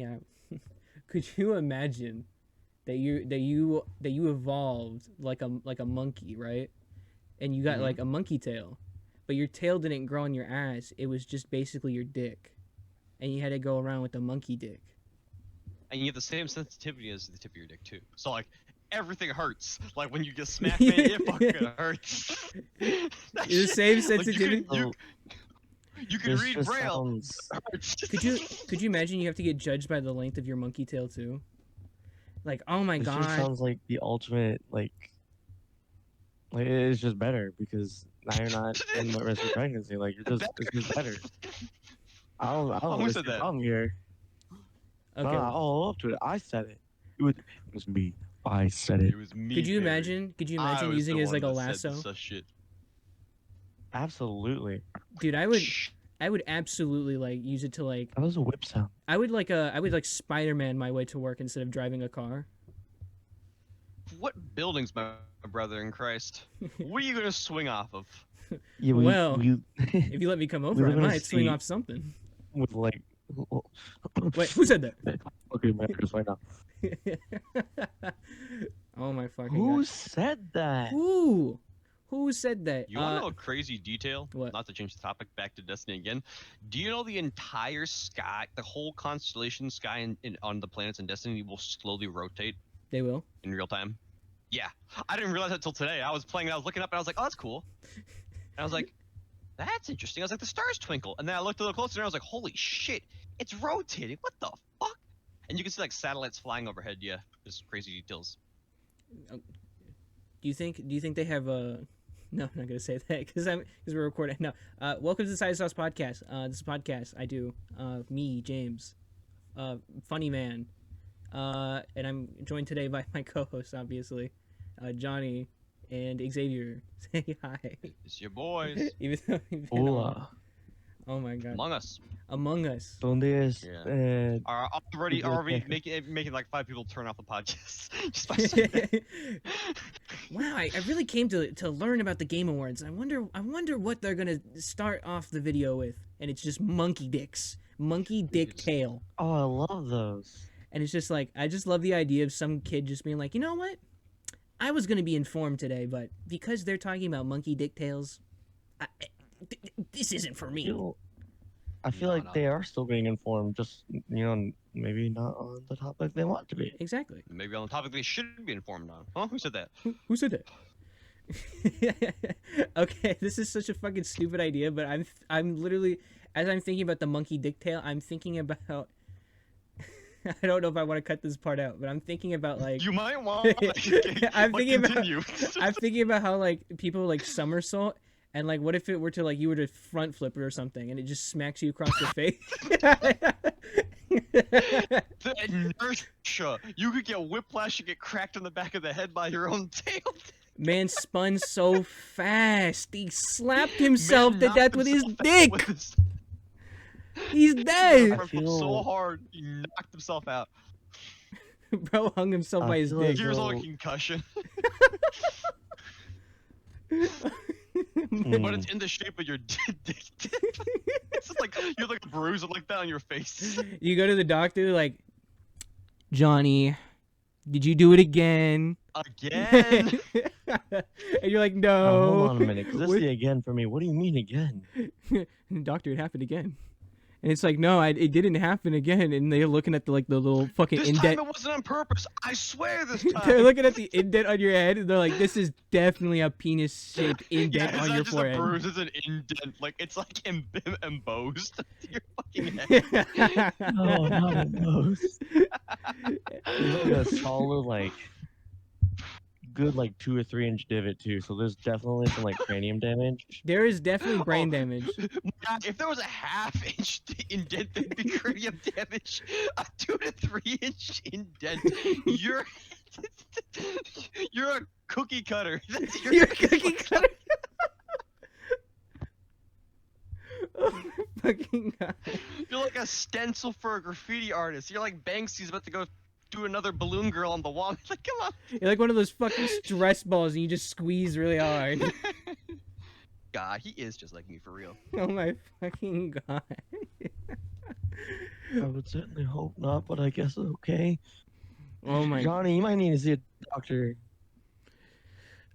Yeah. Could you imagine that you evolved like a monkey, right? And you got Hmm. like a monkey tail, but your tail didn't grow on your ass. It was just basically your dick, and you had to go around with a monkey dick. And you have the same sensitivity as the tip of your dick too. So like everything hurts. Like when you get smacked, man, it fucking hurts. That The shit, same like you sensitivity. can you So you can this read just braille. sounds. It hurts. Could you imagine you have to get judged by the length of your monkey tail too? Like, oh my This just god. sounds like the ultimate like it's just better because now you're not in the risk of pregnancy. Like it's just better. I don't Who really said see a that? problem here. No, Okay. I'll up to it. I said it. It was me. I said it. It was me. Could you Barry. imagine? Could you I imagine was using the it as like one a that said lasso? such shit. Absolutely. Dude, I would absolutely like use it to like That was a whip sound. I would like Spider-Man my way to work instead of driving a car. What buildings, my brother in Christ? What are you gonna swing off of? Yeah, Well, we If you let me come over, live I in a might swing state off something. with like. Wait, who said that? Okay, man, just right now. Oh my fucking Who god. said that? Who said that? You want to know a crazy detail? what? Not to change the topic back to Destiny again. Do you know the entire sky, the whole constellation sky on the planets in Destiny will slowly rotate They will. in real time? Yeah. I didn't realize that until today. I was playing and I was looking up and I was like, oh, that's cool. And I was like, that's interesting. I was like, the stars twinkle. And then I looked a little closer and I was like, holy shit, it's rotating. What the fuck? And you can see like satellites flying overhead. Yeah, just crazy details. Do you think they have a? No, I'm not gonna say that because we're recording. No. Welcome to the Side Sauce Podcast. This is a podcast I do. Me, James, funny man, and I'm joined today by my co-host, obviously, Johnny and Xavier. Say hi. It's your boys. Even though we've been on- Hola. Oh my god. Among Us. Among Us. ¿Dónde es? Yeah. Are already Okay. making like 5 people turn off the podcast just by saying that. Wow, I really came to learn about the Game Awards. I wonder what they're gonna start off the video with, and it's just monkey dicks, monkey dick It's- tail, Oh, I love those. and it's just like I just love the idea of some kid just being like, you know what, I was gonna be informed today, but because they're talking about monkey dick tails, this isn't for me. I feel No, like no. they are still being informed, just maybe not on the topic they want to be. Exactly. Maybe on the topic they should be informed on. Huh? Who said that? Who said that? Okay, this is such a fucking stupid idea, but I'm literally, as I'm thinking about the monkey dick tail, I'm thinking about. I don't know if I want to cut this part out, but I'm thinking about like. You might want. I'm But thinking about. continue. I'm thinking about how like people like somersault, and like what if it were to like you were to front flip it or something, and it just smacks you across the face. The inertia. You could get whiplash and get cracked in the back of the head by your own tail. Man spun so fast, he slapped himself Man to knocked death with his himself out dick. with his- He's dead. Front flip so feel- hard, he knocked himself out. Bro hung himself I by his feel dick. like- Here's all a Bro. concussion, Hmm. but it's in the shape of your dick tip. It's just like you have like a bruise like that on your face. You go to the doctor like, Johnny, did you do it again? Again. And you're like, Oh, no. hold on a minute, 'cause this What- is the again for me. What do you mean again? Doctor, it happened again. And it's like, no, it didn't happen again. And they're looking at the little fucking This time indent. it wasn't on purpose. I swear this They're time. looking at the indent on your head, and they're like, "This is definitely a penis-shaped indent yeah, it's on not your just forehead." a bruise, it's an indent. Like it's like embossed to your fucking head. No, not a nose. It's like a solid, good 2 or 3 inch divot too. So there's definitely some cranium damage. There is definitely brain Oh. damage. God, if there was a half-inch indent, that'd be cranium damage. A 2 to 3 inch indent. You're you're a cookie cutter. You're a cookie cutter. Oh my fucking god. You're like a stencil for a graffiti artist. You're like Banksy's about to go do another balloon girl on the wall. Like, come on. You're like one of those fucking stress balls, and you just squeeze really hard. God, he is just like me for real. Oh my fucking god. I would certainly hope not, but I guess okay. Oh my! Johnny, you might need to see a doctor.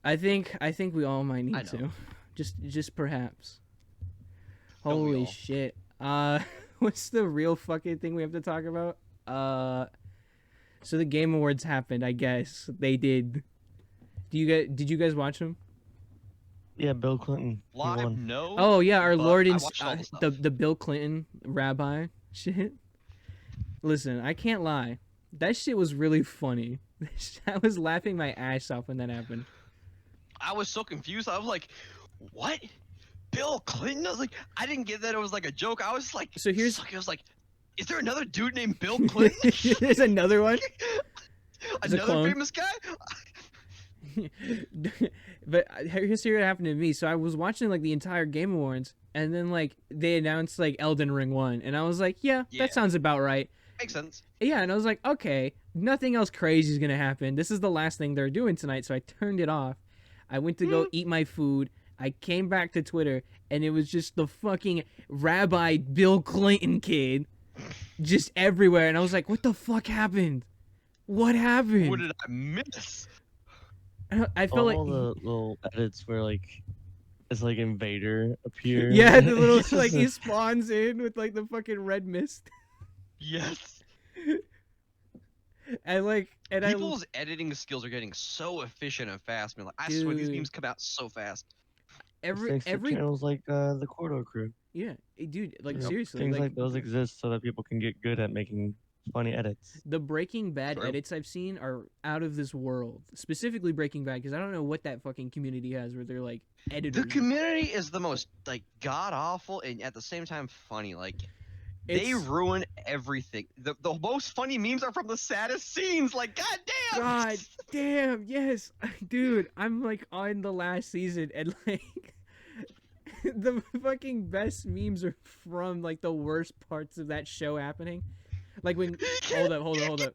I think we all might I need know. to, just perhaps. Don't we Holy all? shit! What's the real fucking thing we have to talk about? So the Game Awards happened. I guess they did. Did you guys watch them? Yeah, Bill Clinton. He Live, won. no. Oh yeah, our but Lord I and watched all the stuff. the Bill Clinton rabbi shit. Listen, I can't lie. That shit was really funny. I was laughing my ass off when that happened. I was so confused. I was like, "What? Bill Clinton?" I was like, I didn't get that it was like a joke. I was like, So here's- I was like, is there another dude named Bill Clinton? There's another one. It's a Another clone. famous guy? But here's what happened to me. So I was watching like the entire Game Awards, and then like they announced like Elden Ring won, and I was like, yeah, Yeah. that sounds about right. Makes sense. Yeah, and I was like, okay, nothing else crazy is gonna happen. This is the last thing they're doing tonight, so I turned it off. I went to go eat my food. I came back to Twitter, and it was just the fucking Rabbi Bill Clinton kid, just everywhere. And I was like, what the fuck happened? What happened? What did I miss? I felt like All the little edits where like it's like Invader appear. yeah, the little It's like just he spawns in with like the fucking red mist. Yes. And like and People's editing skills are getting so efficient and fast, man. Like I swear these Dude. memes come out so fast. thanks to every channels like the Cordo Crew. yeah, dude, like You know, seriously, things like those exist so that people can get good at making funny edits. the Breaking Bad True. edits I've seen are out of this world. Specifically Breaking Bad, because I don't know what that fucking community has where they're like editors. The community is the most like god awful and at the same time funny. Like they It's- ruin everything. The most funny memes are from the saddest scenes. Like goddamn. God damn, yes, dude. I'm like on the last season, and like the fucking best memes are from like the worst parts of that show happening. Like when hold up. Away with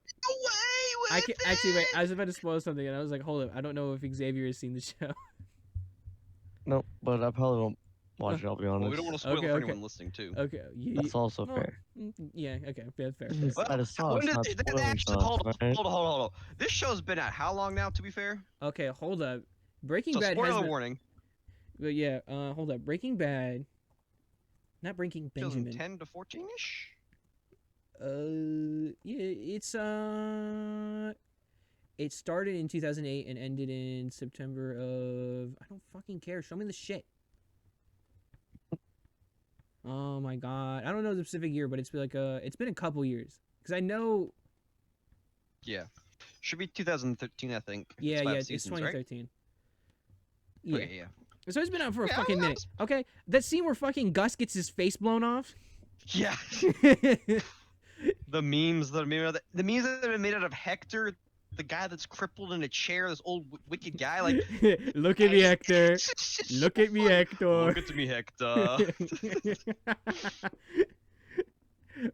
I can actually wait. it! I was about to spoil something, and I was like, hold up. I don't know if Xavier has seen the show. No, but I probably won't watch it. I'll be Well, honest. we don't want to spoil Okay, it for okay. anyone listening too. Okay, yeah, That's also well, fair. yeah, okay, fair. It's Well, out of sauce, When did not that spoiling actually, sauce, hold on, right? hold on, hold on, hold on. This show's been out how long now? To be fair, Okay, hold up. Breaking so Bad has spoiler been, warning. but yeah, hold up. Breaking Bad, not Breaking Benjamin. 2010 to 14 ish. Yeah, it started in 2008 and ended in September of I don't fucking care. Show me the shit. Oh my god, I don't know the specific year, but it's been like it's been a couple years because I know. Yeah, should be 2013, I think. Yeah, It's 5 yeah, it's seasons, right? 2013. Yeah, Okay, yeah. so it's been out for a Yeah, fucking that minute. Okay, that scene where fucking Gus gets his face blown off. Yeah. The memes that are made out of the memes that are made out of Hector, the guy that's crippled in a chair, this old wicked guy. Like, Look at me, Hector. it's just Look so at me, funny. Hector. Look at me, Hector.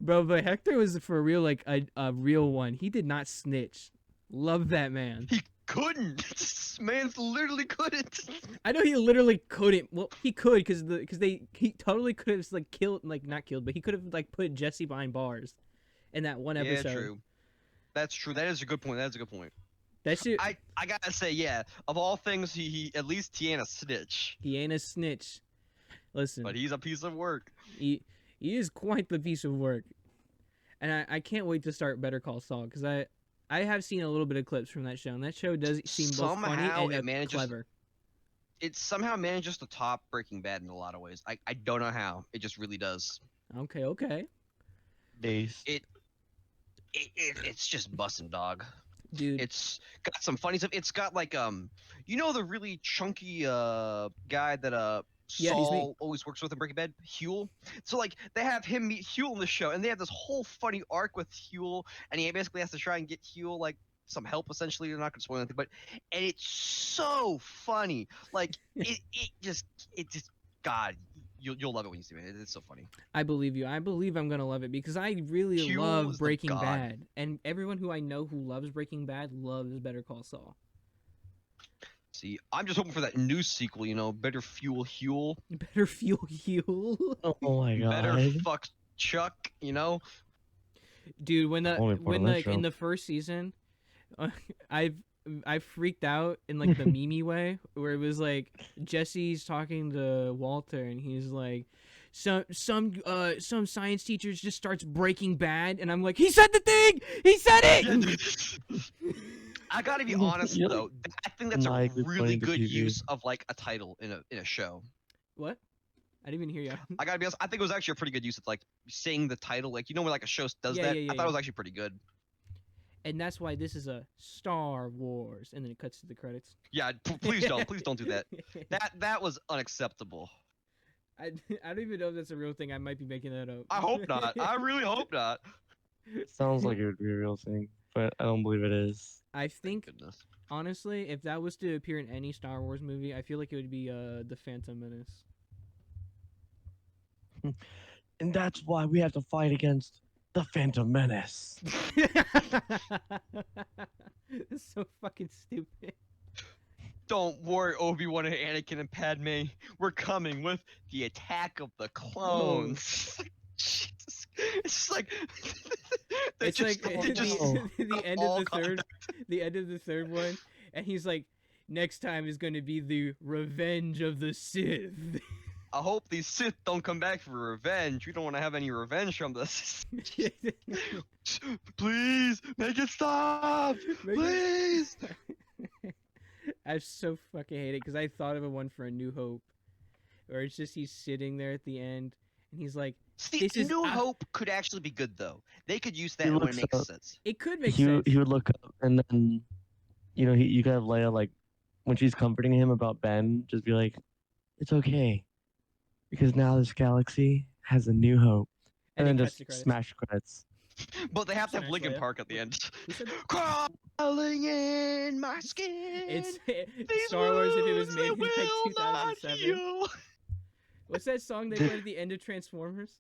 Bro, but Hector was for real like a real one. He did not snitch. Love that man. He couldn't. This man literally couldn't. I know he literally couldn't. Well, he could because he totally could have like killed like not killed, but he could have like put Jesse behind bars in that one episode. Yeah, true. That's true. That is a good point. That's a good point. That shit. I gotta say, yeah. Of all things, he at least he ain't a snitch, He ain't a snitch. Listen, but he's a piece of work. he is quite the piece of work, and I can't wait to start Better Call Saul because I have seen a little bit of clips from that show, and that show does seem both funny Somehow and it manages- clever. It somehow manages to top Breaking Bad in a lot of ways. I don't know how. It just really does. Okay, Base. It's just busting, dog. dude. It's got some funny stuff. It's got like you know the really chunky guy that Yeah, he's Saul always works with in Breaking Bad, Huel. So like they have him meet Huel in the show, and they have this whole funny arc with Huel, and he basically has to try and get Huel like some help. Essentially, they're not gonna spoil anything, but and it's so funny. Like it just God. You'll love it when you see it. It's so funny. I believe you. I believe I'm gonna love it because I really Huel love is the Breaking god. Bad, and everyone who I know who loves Breaking Bad loves Better Call Saul. See, I'm just hoping for that new sequel. You know, Better Fuel Huel, Better fuel you. Oh my god. Better Fuck Chuck. You know, Dude, when the Only part when of that like in show. the first season, I I freaked out in like the Mimi way, where it was like Jesse's talking to Walter, and he's like, some science teachers just starts Breaking Bad, and I'm like, he said the thing, he said Yeah, it. I gotta be honest You're like though. I think that's a maniacally really pointing to good TV. use of like a title in a show. What? I didn't even hear you. I gotta be honest. I think it was actually a pretty good use of like saying the title. Like when like a show does Yeah, that. yeah, yeah, I thought yeah. it was actually pretty good. And that's why this is a Star Wars, and then it cuts to the credits. Yeah, please don't do that. That was unacceptable. I don't even know if that's a real thing. I might be making that up. I hope not. I really hope not. Sounds like it would be a real thing, but I don't believe it is. I Thank think goodness. honestly, if that was to appear in any Star Wars movie, I feel like it would be the Phantom Menace. And that's why we have to fight against the Phantom Menace. It's so fucking stupid. Don't worry, Obi-Wan and Anakin and Padme. We're coming with the attack of the clones. Jesus. It's just like they It's just, like they just the end all of the third, the end of the third one, and he's like, next time is going to be the Revenge of the Sith. I hope these Sith don't come back for revenge. We don't want to have any revenge from this. Please make it stop. Make it- Please. I so fucking hate it because I thought of a one for A New Hope, where it's just he's sitting there at the end and he's like, See, This is New a- Hope could actually be good though. They could use that He when it looks makes up. sense. it could make He sense. he would look up, and then, you could have Leia like, when she's comforting him about Ben, just be like, "It's okay, because now this galaxy has a new hope," and And then it cuts just to credits. smash credits. But they have to have Smash Linkin Leia. Park at the end. Who said that? Crawling in my skin. It's These Star Wars if it was wounds, made they in like will not 2007. heal. What's that song they played at the end of Transformers?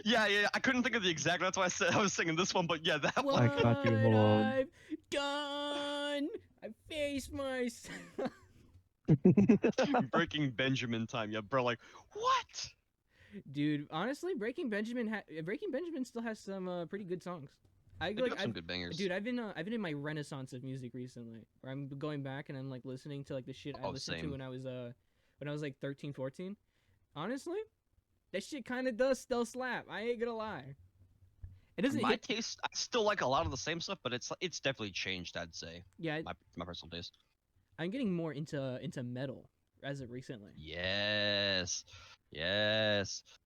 Yeah. I couldn't think of the exact. That's why I said I was singing this one. But yeah, that one. I got you, hold on. I've done. I faced myself. Breaking Benjamin time. Yeah, bro. Like what? Dude, honestly, Breaking Benjamin still has some pretty good songs. I They do like have some I've, good bangers. dude, I've been in my renaissance of music recently, where I'm going back and I'm like listening to like the shit I Oh, listened to same. when I was like 13, 14. Honestly, that shit kind of does still slap. I ain't gonna lie. It doesn't My hit, taste, I still like a lot of the same stuff, but it's definitely changed. I'd say yeah, my personal taste. I'm getting more into metal as of recently. Yes.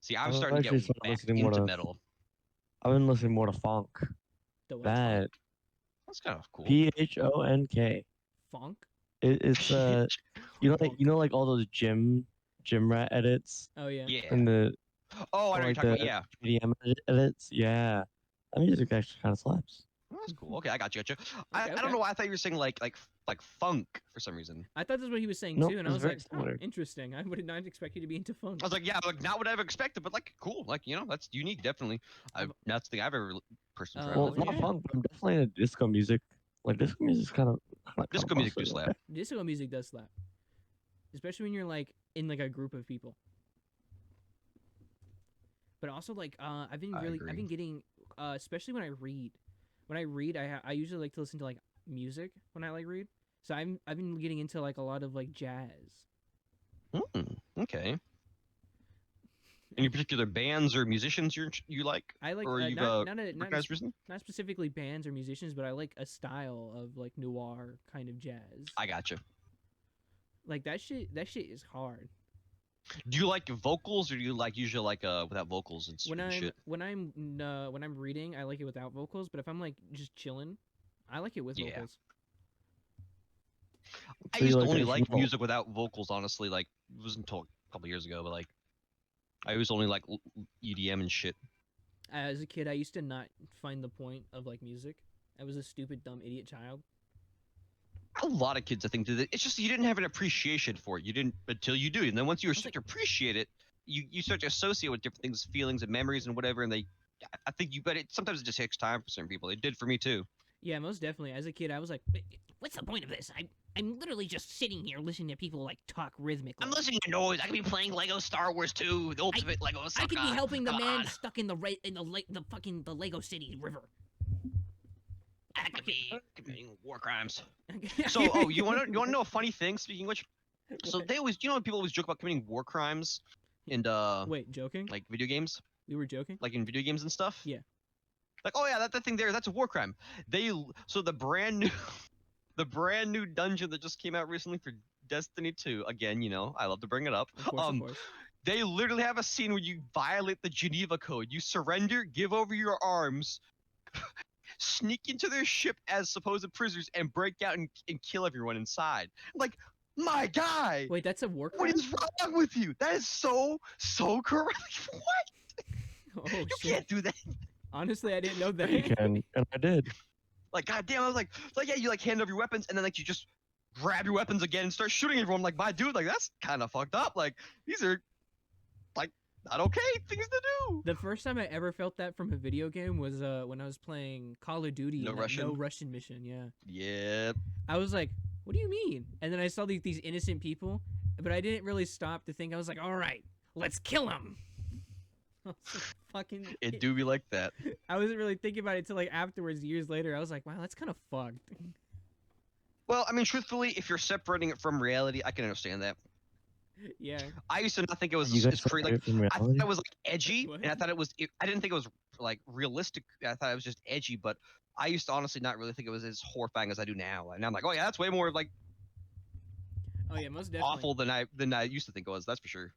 See, I'm I've starting to actually get started back listening more into to- metal. I've been listening more to funk. The what? That That's kind of cool. PHONK. Funk? It's like all those gym rat edits Oh yeah. Yeah. and the Oh, I know what you're like talking about. the Yeah. EDM edits. Yeah, that music actually kind of slaps. Oh, that's cool. Okay, I got you. I Okay. don't know why I thought you were saying like funk for some reason. I thought that's what he was saying Nope, too, and I it's was very like, similar. interesting. I would not expect you to be into funk. I was like, yeah, like not what I've expected, but like cool. Like that's unique, definitely. That's the thing I've ever personally tried. Oh, Well, Like, not yeah. funk, but I'm definitely into disco music. Like disco music's kind of disco music do slap. Disco music does slap, especially when you're like in like a group of people. But also like I've been agree. getting especially when I read. When I read, I usually like to listen to like music when I like read. So I've been getting into like a lot of like jazz. Okay. Any particular bands or musicians you like, I like or you've not recognized recently? not specifically bands or musicians, but I like a style of like noir kind of jazz. I got you. Like that shit is hard. Do you like vocals, or do you like usually like without vocals and shit? When I'm reading, I like it without vocals, but if I'm like just chilling, I like it with Yeah. vocals. I So you used to like only it like small? music without vocals, honestly. Like it wasn't until a couple years ago, but like I used to only like EDM and shit. As a kid, I used to not find the point of like music. I was a stupid, dumb, idiot child. A lot of kids, I think, do that. It's just you didn't have an appreciation for it. You didn't until you do, and then once you start to appreciate it, you start to associate with different things, feelings, and memories, and whatever. And I think but sometimes it just takes time for certain people. It did for me too. Yeah, most definitely. As a kid, I was like, what's the point of this? I'm literally just sitting here listening to people like talk rhythmically. I'm listening to noise. I could be playing Lego Star Wars 2, the ultimate Lego I could be saga. helping the Come man on. stuck in the Lego City river. I could be committing war crimes. So, you want to know a funny thing? Speaking of which, so What? they always, people always joke about committing war crimes in Wait, joking? like video games, We were joking? like in video games and stuff. Yeah. Like, oh yeah, that thing there, that's a war crime. So the brand new, the brand new dungeon that just came out recently for Destiny 2. Again, I love to bring it up. Of course. They literally have a scene where you violate the Geneva Code. You surrender, give over your arms, sneak into their ship as supposed prisoners, and break out and kill everyone inside. Like, my guy, Wait, that's a war crime? what is wrong with you? That is so correct. What? Oh, You shit. can't do that. Honestly, I didn't know that. You can, and I did. Like, goddamn, I was like, yeah, you like hand over your weapons, and then like you just grab your weapons again and start shooting everyone. Like, my dude, like that's kind of fucked up. Like, these are like not okay things to do. The first time I ever felt that from a video game was when I was playing Call of Duty. No in that Russian? No Russian mission, yeah. Yeah. I was like, what do you mean? And then I saw these innocent people, but I didn't really stop to think. I was like, all right, let's kill them. Fucking. It do be like that. I wasn't really thinking about it till like afterwards, years later. I was like, wow, that's kind of fucked. Well, I mean, truthfully, if you're separating it from reality, I can understand that. Yeah. I used to not think it was You guys as crazy. Like, separate from I thought reality? it was like edgy, What? and I thought it was. I didn't think it was like realistic. I thought it was just edgy, but I used to honestly not really think it was as horrifying as I do now. And I'm like, oh yeah, that's way more like Oh yeah, most definitely. awful than I used to think it was. That's for sure.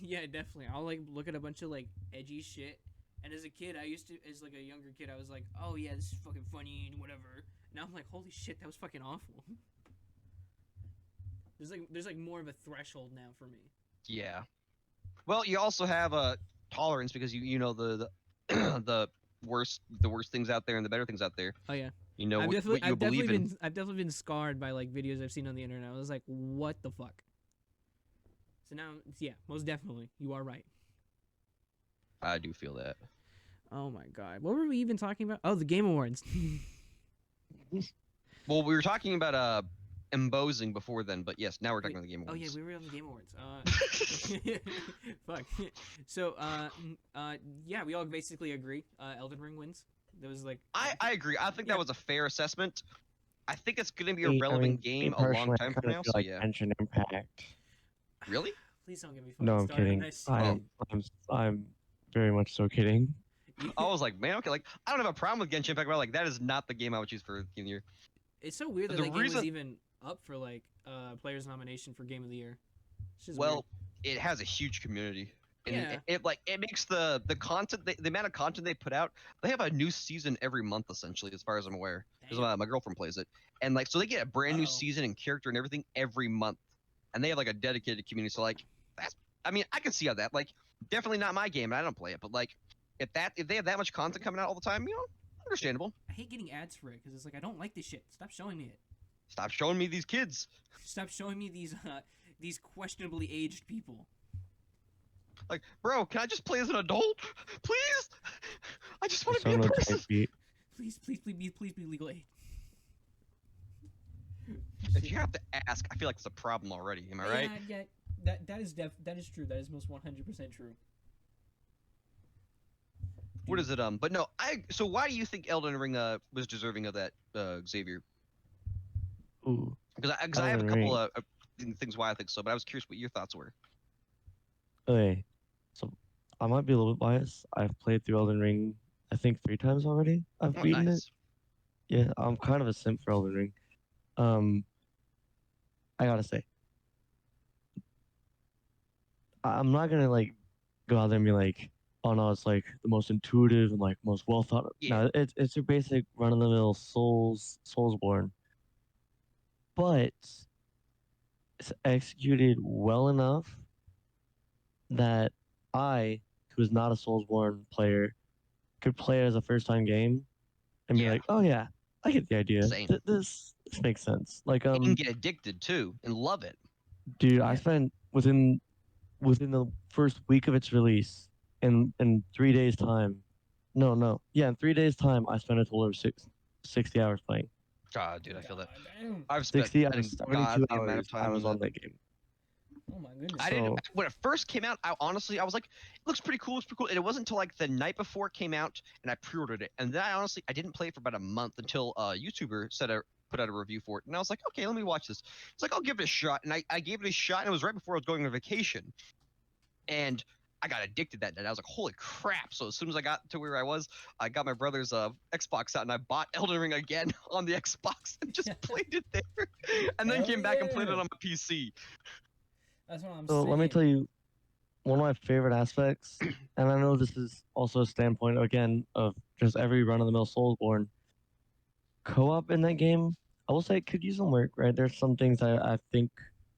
Yeah, definitely. I'll like look at a bunch of like edgy shit. And as a kid, as like a younger kid, I was like, oh yeah, this is fucking funny and whatever. Now I'm like, holy shit, that was fucking awful. There's like more of a threshold now for me. Yeah. Well, you also have a tolerance because you know the the worst things out there and the better things out there. Oh yeah. You know I've what you believe in. I've definitely been scarred by like videos I've seen on the internet. I was like, what the fuck? So now, yeah, most definitely, you are right. I do feel that. Oh my god, what were we even talking about? Oh, the Game Awards. Well, we were talking about embossing before then, but yes, now we're talking about the Game Oh Awards. yeah, we were on the Game Awards. Fuck. So, yeah, we all basically agree. Elden Ring wins. There was like. I agree. I think Yeah. that was a fair assessment. I think it's going to be a Me- I relevant mean, game me a long personally, I time from kinda now. feel So like yeah. Genshin Impact. Really? Please don't get me fucking No, I'm started. kidding. I see- I'm very much so kidding. I was like, man, okay, like I don't have a problem with Genshin Impact, but like that is not the game I would choose for Game of the Year. It's so weird that The that game was reason- even up for like players nomination for Game of the Year. It's just Well, it has a huge community. And Yeah. it makes the content the amount of content they put out. They have a new season every month essentially, as far as I'm aware. Because Damn. my girlfriend plays it, and like so they get a brand new Uh-oh. season and character and everything every month, and they have like a dedicated community. So like that's I mean I can see how that like definitely not my game and I don't play it, but like if they have that much content coming out all the time, understandable. I hate getting ads for it because it's like I don't like this shit. Stop showing me it. Stop showing me these kids. Stop showing me these questionably aged people. Like, bro, can I just play as an adult, please? I just want to be a Persona person. type beat. Please be legal aid. If you have to ask, I feel like it's a problem already. Am I right? Yeah. That is true. That is most 100% true. What is it? But no, So why do you think Elden Ring was deserving of that, Xavier? Ooh. Because I have a Elden couple Ring. of things why I think so, but I was curious what your thoughts were. Okay. So I might be a little bit biased. I've played through Elden Ring, I think 3 times already. I've Oh, beaten it. nice. Yeah, I'm kind of a simp for Elden Ring. I gotta say, I'm not gonna like go out there and be like, oh no, it's like the most intuitive and like most well thought of. Yeah. No, it's your basic run of the mill Soulsborne, but it's executed well enough that I, who is not a Soulsborne player, could play it as a first time game and be Yeah. like, oh yeah, I get the idea. Same. This makes sense. Like You can get addicted too and love it. dude, Yeah. I spent within the first week of its release, in 3 days time. In 3 days time, I spent a total of 60 hours playing. God, dude, I feel that. God damn. I've spent 60 out an of 72 ungodly amount hours of time I was on on that. that game. Oh my goodness. I didn't So- when it first came out. I honestly, I was like, it looks pretty cool. It's pretty cool. And it wasn't until like the night before it came out, and I pre-ordered it. And then I didn't play it for about a month until a YouTuber put out a review for it, and I was like, okay, let me watch this. It's like I'll give it a shot, and I gave it a shot, and it was right before I was going on vacation, and I got addicted that night. I was like, holy crap! So as soon as I got to where I was, I got my brother's Xbox out, and I bought Elden Ring again on the Xbox and just played it there, and then Hell came back and played it yeah. on my PC. That's what I'm So saying. let me tell you one of my favorite aspects, and I know this is also a standpoint again of just every run-of-the-mill Soulsborne. Co-op in that game, I will say it could use some work, right? There's some things I think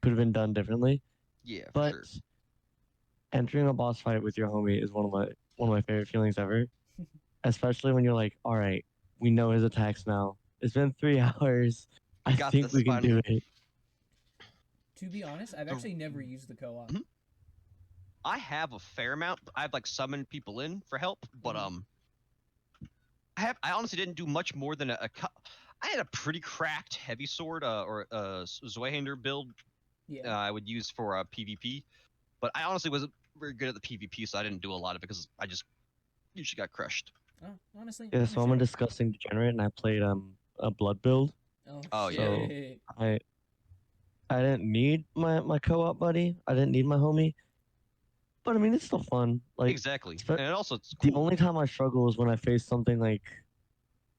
could have been done differently, Yeah, for but sure. entering a boss fight with your homie is one of my favorite feelings ever. Especially when you're like, all right, we know his attacks now. It's been 3 hours. I got think this we can do finally. it. To be honest, I've The- actually never used the co-op. Mhm. I have a fair amount. I've like summoned people in for help, but Mhm. I honestly didn't do much more than I had a pretty cracked heavy sword or Zweihander build Yeah. I would use for PvP, but I honestly wasn't very good at the PvP, so I didn't do a lot of it because I just usually got crushed. Oh, honestly. Yeah, so I'm a understandable. disgusting degenerate, and I played a blood build. Oh, shit. yeah. I didn't need my co-op buddy. I didn't need my homie. But I mean, it's still fun. Like Exactly, spe- and also it's the cool. only time I struggle was when I faced something like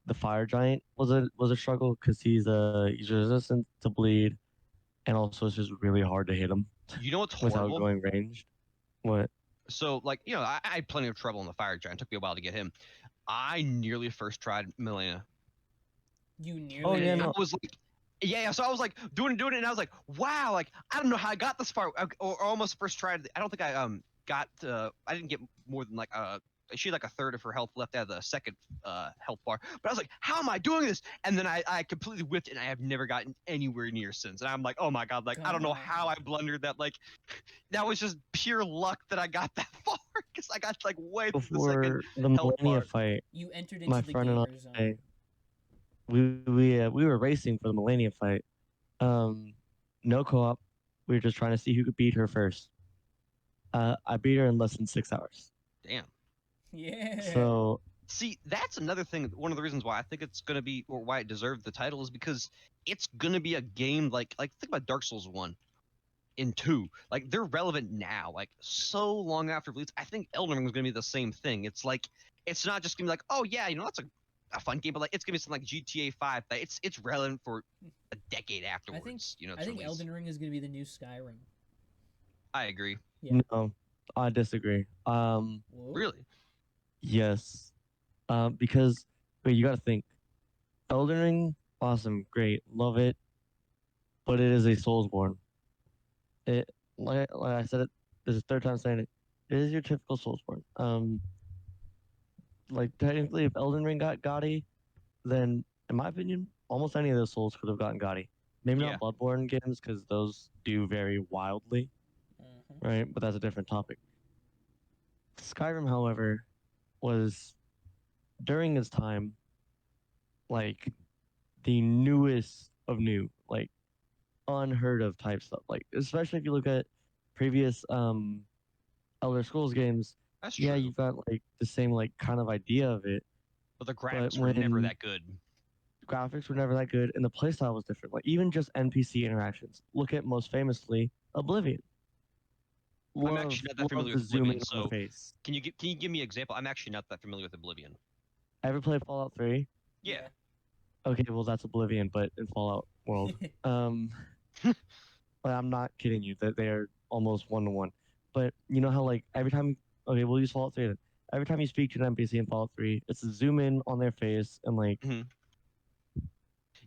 the fire giant was a struggle because he's resistant to bleed, and also it's just really hard to hit him You know what's without horrible? going ranged. What? So like I had plenty of trouble in the fire giant. It took me a while to get him. I nearly first tried Milena. You nearly. Oh, And yeah, I no. was like, yeah. So I was like doing it, and I was like, wow, like I don't know how I got this far, or almost first tried. I don't think I got. I didn't get more than like she had like a third of her health left out of the second health bar. But I was like, how am I doing this? And then I completely whiffed, and I have never gotten anywhere near since. And I'm like, oh my god, like I don't know how I blundered that. Like that was just pure luck that I got that far because I got like way to the second. Before the health Millennia bar. fight, You entered into my the friend and gamer zone. I, we were racing for the Millennia fight. No co-op. We were just trying to see who could beat her first. I beat her in less than 6 hours. Damn. Yeah. So See, that's another thing. One of the reasons why I think it's gonna be, or why it deserved the title, is because it's gonna be a game like think about Dark Souls 1 and 2. Like they're relevant now, like so long after release. I think Elden Ring is gonna be the same thing. It's like it's not just gonna be like, oh yeah, that's a fun game, but like it's gonna be something like GTA 5. That it's relevant for a decade afterwards. I its think release. Elden Ring is gonna be the new Skyrim. I agree. Yeah. no, I disagree. Whoa. Really? Yes. Because wait, you gotta think. Elden Ring, awesome, great, love it, but it is a Soulsborne. It like I said it. This is the third time saying it. It is your typical Soulsborne. Like technically, if Elden Ring got Gotti, then in my opinion, almost any of those Souls could have gotten Gotti. Maybe Yeah. not Bloodborne games because those do vary wildly, Mhm. right? But that's a different topic. Skyrim, however, was during its time like the newest of new, like unheard of type stuff. Like especially if you look at previous Elder Scrolls games, That's true. yeah, you've got like the same like kind of idea of it. But the graphics were never when- that good. Graphics were never that good, and the playstyle was different. Like even just NPC interactions. Look at most famously Oblivion. I'm actually not that familiar the with zoom in Oblivion, on the so face. Can you give me an example? I'm actually not that familiar with Oblivion. Ever played Fallout 3? Yeah. Okay, well that's Oblivion, but in Fallout world. But I'm not kidding you that they are almost 1-to-1. But you know how like every time, okay, we'll use Fallout 3 then. Every time you speak to an NPC in Fallout 3, it's a zoom in on their face and like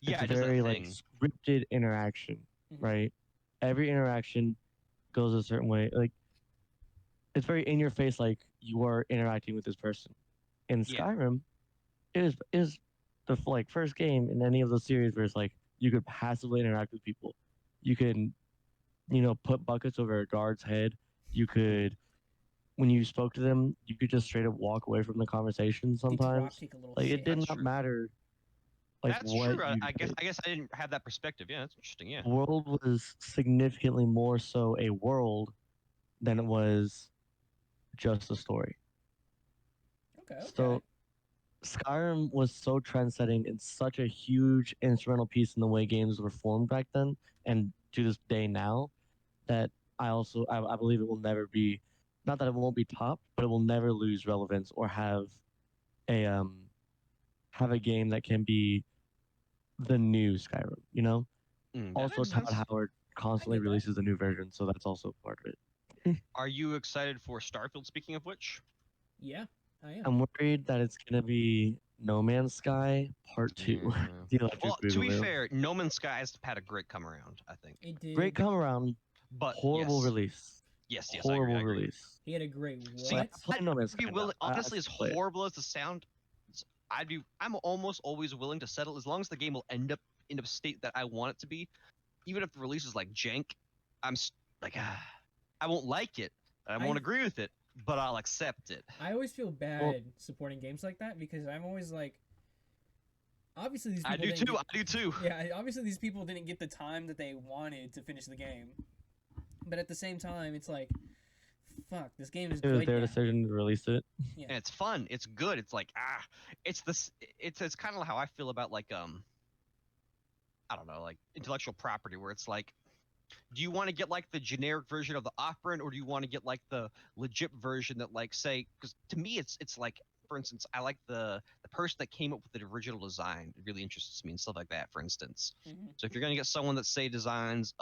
Yeah, it's it does that very like thing. scripted interaction, Mhm. right? Every interaction goes a certain way. Like it's very in your face, like you are interacting with this person. In Yeah. Skyrim, it is the like first game in any of those series where it's like you could passively interact with people. You can, put buckets over a guard's head. You could, when you spoke to them, you could just straight up walk away from the conversation Did you sometimes. rock kick a little Like shit? it did That's not true. matter. like That's what true. you I guess did. I guess I didn't have that perspective. Yeah, that's interesting. Yeah. The world was significantly more so a world than it was just a story. Okay, okay. So Skyrim was so trendsetting and such a huge instrumental piece in the way games were formed back then and to this day now that I believe it will never be, not that it won't be topped, but it will never lose relevance or a have a game that can be the new Skyrim, you know? That Also makes Todd sense. Howard I constantly get that. releases a new version, so that's also part of it. Are you excited for Starfield? Speaking of which, Yeah, I am. I'm worried that it's gonna be No Man's Sky Part yeah. 2, the Electric Well, to be Boogaloo. fair, No Man's Sky has had a great come around. I think. It Great did. come around, But horrible yes, release. yes, I agree. I Horrible agree. release. He had a great See, Like, what? I played No Man's I'd be Sky willing. now. I Honestly, as still play it. horrible as the sound, I'm almost always willing to settle as long as the game will end up in a state that I want it to be. Even if the release is like jank, like I won't like it. I won't I- agree with it, but I'll accept it. I always feel bad Well- supporting games like that because I'm always like, obviously these I people do didn't too. get- I do too. Yeah, obviously these people didn't get the time that they wanted to finish the game. But at the same time, it's like, fuck, this game is It was good their now. decision to release it. Yeah. And it's fun. It's good. It's like it's this. It's kind of how I feel about like I don't know, like intellectual property, where it's like, do you want to get like the generic version of the operant, or do you want to get like the legit version that like say? Because to me, it's like, for instance, I like the person that came up with the original design. It really interests me and stuff like that. For instance, Mhm. so if you're gonna get someone that say designs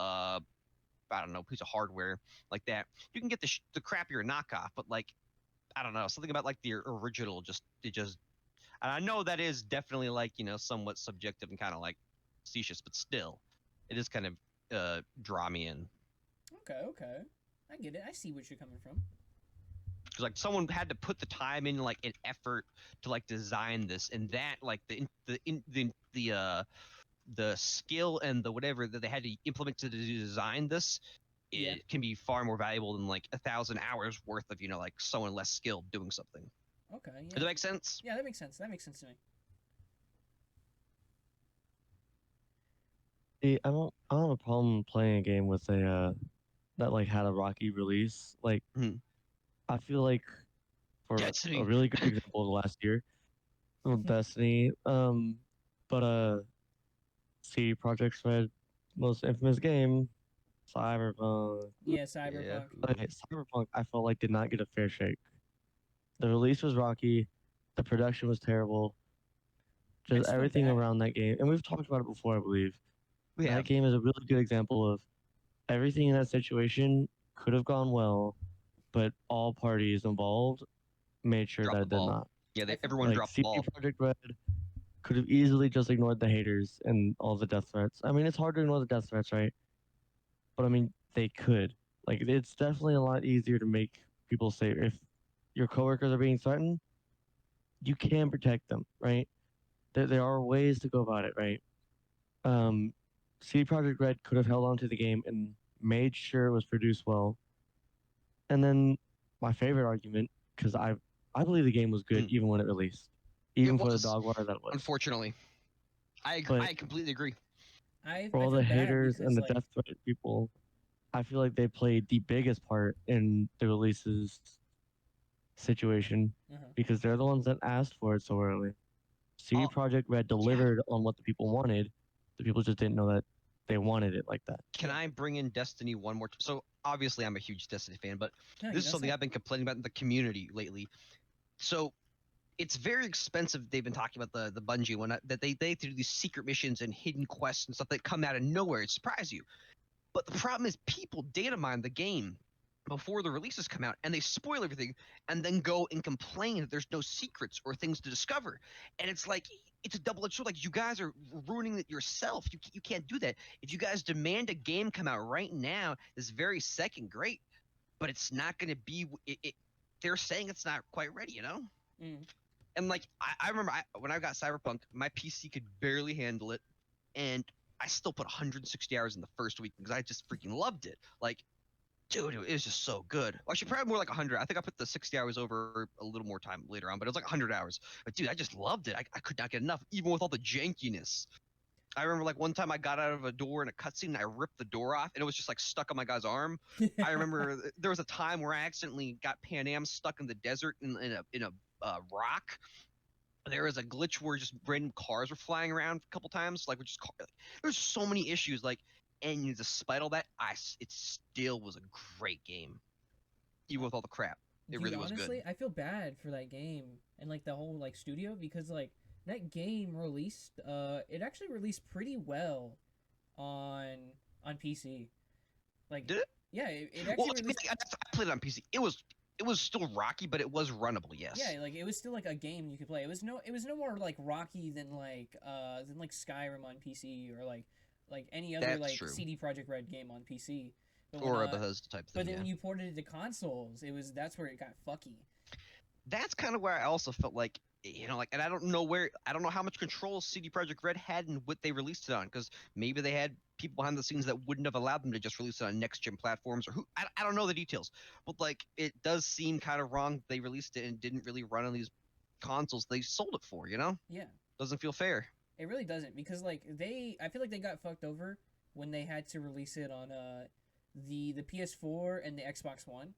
I don't know, piece of hardware like that, you can get the crappier knockoff, but like I don't know, something about like the original just and I know that is definitely like, somewhat subjective and kind of like facetious, but still it is kind of draw me in. Okay, okay. I get it. I see what you're coming from. Because like someone had to put the time in, like an effort to like design this, and that like the skill and the whatever that they had to implement to design this, Yeah. it can be far more valuable than like 1,000 hours worth of like someone less skilled doing something. Okay, Does yeah. that make sense? Yeah, that makes sense. That makes sense to me. See, I don't have a problem playing a game with a that like had a rocky release. Like Mhm. I feel like for Destiny. a really good example of last year, well, Destiny, CD Projekt's Red most infamous game, Cyberpunk. Yeah, Cyberpunk. Okay, Cyberpunk, I felt like did not get a fair shake. The release was rocky, the production was terrible, I just just feel everything bad. around that game, and we've talked about it before, I believe. Yeah. That game is a really good example of everything in that situation could have gone well, but all parties involved made sure Dropped that the it did ball. not. Yeah, I feel everyone Like dropped the CD ball. Projekt Red could have easily just ignored the haters and all the death threats. I mean, it's hard to ignore the death threats, right? But I mean, they could. Like, it's definitely a lot easier to make people say if your coworkers are being threatened, you can protect them, right? There are ways to go about it, right? CD Projekt Red could have held on to the game and made sure it was produced well. And then my favorite argument, because I believe the game was good even when it released, even for the was, dog water that it was. Unfortunately, I completely agree. For all feel the bad haters because, and the like, death threat people, I feel like they played the biggest part in the releases situation uh-huh. because they're the ones that asked for it so early. CD Oh, Projekt Red delivered on what the people wanted. The people just didn't know that they wanted it like that. Can I bring in Destiny one more? So obviously, I'm a huge Destiny fan, but No, this is that's something not- I've been complaining about in the community lately. So it's very expensive. They've been talking about the Bungie one that they do these secret missions and hidden quests and stuff that come out of nowhere and surprise you. But the problem is people data mine the game before the releases come out and they spoil everything and then go and complain that there's no secrets or things to discover. And it's like it's a double-edged sword. Like you guys are ruining it yourself. You can't do that. If you guys demand a game come out right now, this very second, great, but it's not going to be. They're saying it's not quite ready, Mm. And like I remember when I got Cyberpunk, my PC could barely handle it, and I still put 160 hours in the first week because I just freaking loved it. Like Dude, it was just so good. Well, actually, probably more like 100. I think I put the 60 hours over a little more time later on, but it was like 100 hours. But dude, I just loved it. I could not get enough, even with all the jankiness. I remember like one time I got out of a door in a cutscene and I ripped the door off and it was just like stuck on my guy's arm. I remember there was a time where I accidentally got Pan Am stuck in the desert in a rock. There was a glitch where just random cars were flying around a couple times, like there's so many issues. Like, and despite all that, it still was a great game, even with all the crap. It Dude, really was good. honestly, I feel bad for that game and like the whole like studio because like that game released it actually released pretty well on PC. Like Did it? yeah, it Well, actually released I played it on PC. It was still rocky, but it was runnable. Yes. yeah, like it was still like a game you could play. It was no more like rocky than like Skyrim on PC or like any other That's like true. CD Projekt Red game on PC. But Or a Bethesda type but thing. then Yeah. when you ported it to consoles, that's where it got fucky. That's kind of where I also felt like, like, and I don't know how much control CD Projekt Red had and what they released it on, because maybe they had people behind the scenes that wouldn't have allowed them to just release it on next gen platforms, or I don't know the details, but like it does seem kind of wrong they released it and didn't really run on these consoles they sold it for. Yeah. Doesn't feel fair. It really doesn't because like I feel like they got fucked over when they had to release it on the PS4 and the Xbox One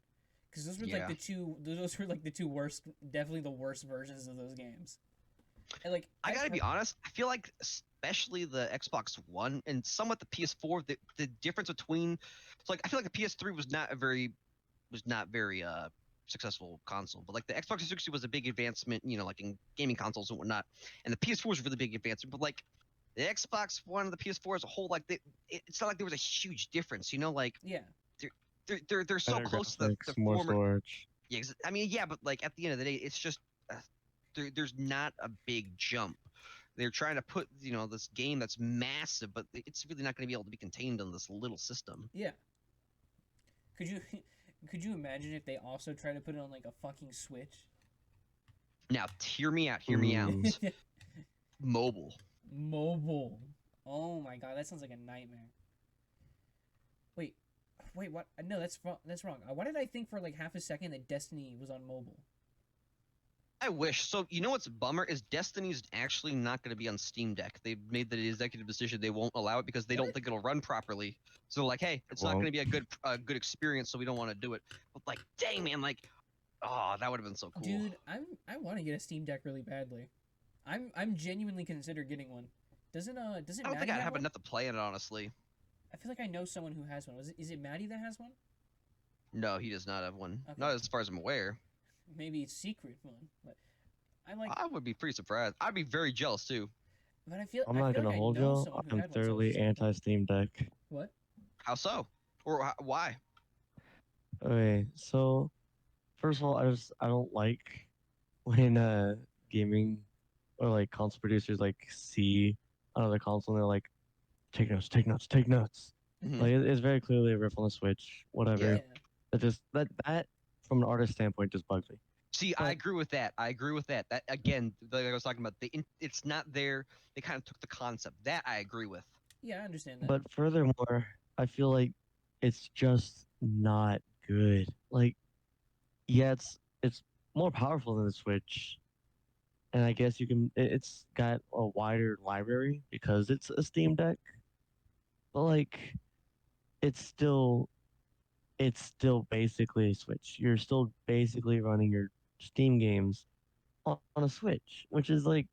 because those were Yeah. like the two worst, definitely the worst versions of those games. And like I gotta be honest, I feel like especially the Xbox One and somewhat the PS4, the difference between, so like I feel like the PS3 was not very successful console, but like the Xbox 360 was a big advancement, like in gaming consoles and whatnot, and the PS4 was a really big advancement, but like the Xbox One and the PS4 as a whole, like it's not like there was a huge difference, like yeah. they're so Better close to the graphics, more former. storage. Yeah, I mean, yeah, but like at the end of the day, it's just there's not a big jump. They're trying to put this game that's massive, but it's really not going to be able to be contained on this little system. Yeah. Could you could you imagine if they also try to put it on like a fucking Switch? Now, hear me out. Hear me out. Mm. Mobile. Mobile. Oh my god, that sounds like a nightmare. Wait, what? No, that's wrong. That's wrong. Why did I think for like half a second that Destiny was on mobile? I wish. So, what's a bummer is Destiny's actually not going to be on Steam Deck. They've made the executive decision they won't allow it because they don't What? think it'll run properly. So, like, hey, it's not Well- going to be a good experience, so we don't want to do it. But like, dang man, like, oh, that would have been so cool. Dude, I want to get a Steam Deck really badly. I'm genuinely consider getting one. Doesn't I don't Maddie think I'd have one? enough to play in it, honestly. I feel like I know someone who has one. Is it Maddie that has one? No, he does not have one. Okay. Not as far as I'm aware. Maybe it's secret one, but I like. I would be pretty surprised. I'd be very jealous too. But I feel I'm I not feel gonna like I hold know you. someone who I'm had one, so thoroughly it's- anti Steam Deck. What? How so? Or why? Okay, so first of all, I don't like when gaming or like console producers like see another console and they're like, take notes, take notes, take notes. Mhm. Like it's very clearly a riff on the Switch, whatever. Yeah. It just that from an artist standpoint just bugs me. See, I But- agree with that. I agree with that. That again, like I was talking about, it's not there. They kind of took the concept. That I agree with. Yeah, I understand that. But furthermore, I feel like it's just not good. Like, yeah, it's more powerful than the Switch, and I guess it's got a wider library because it's a Steam Deck. But like, it's still basically a Switch. You're still basically running your Steam games on a Switch, which is like,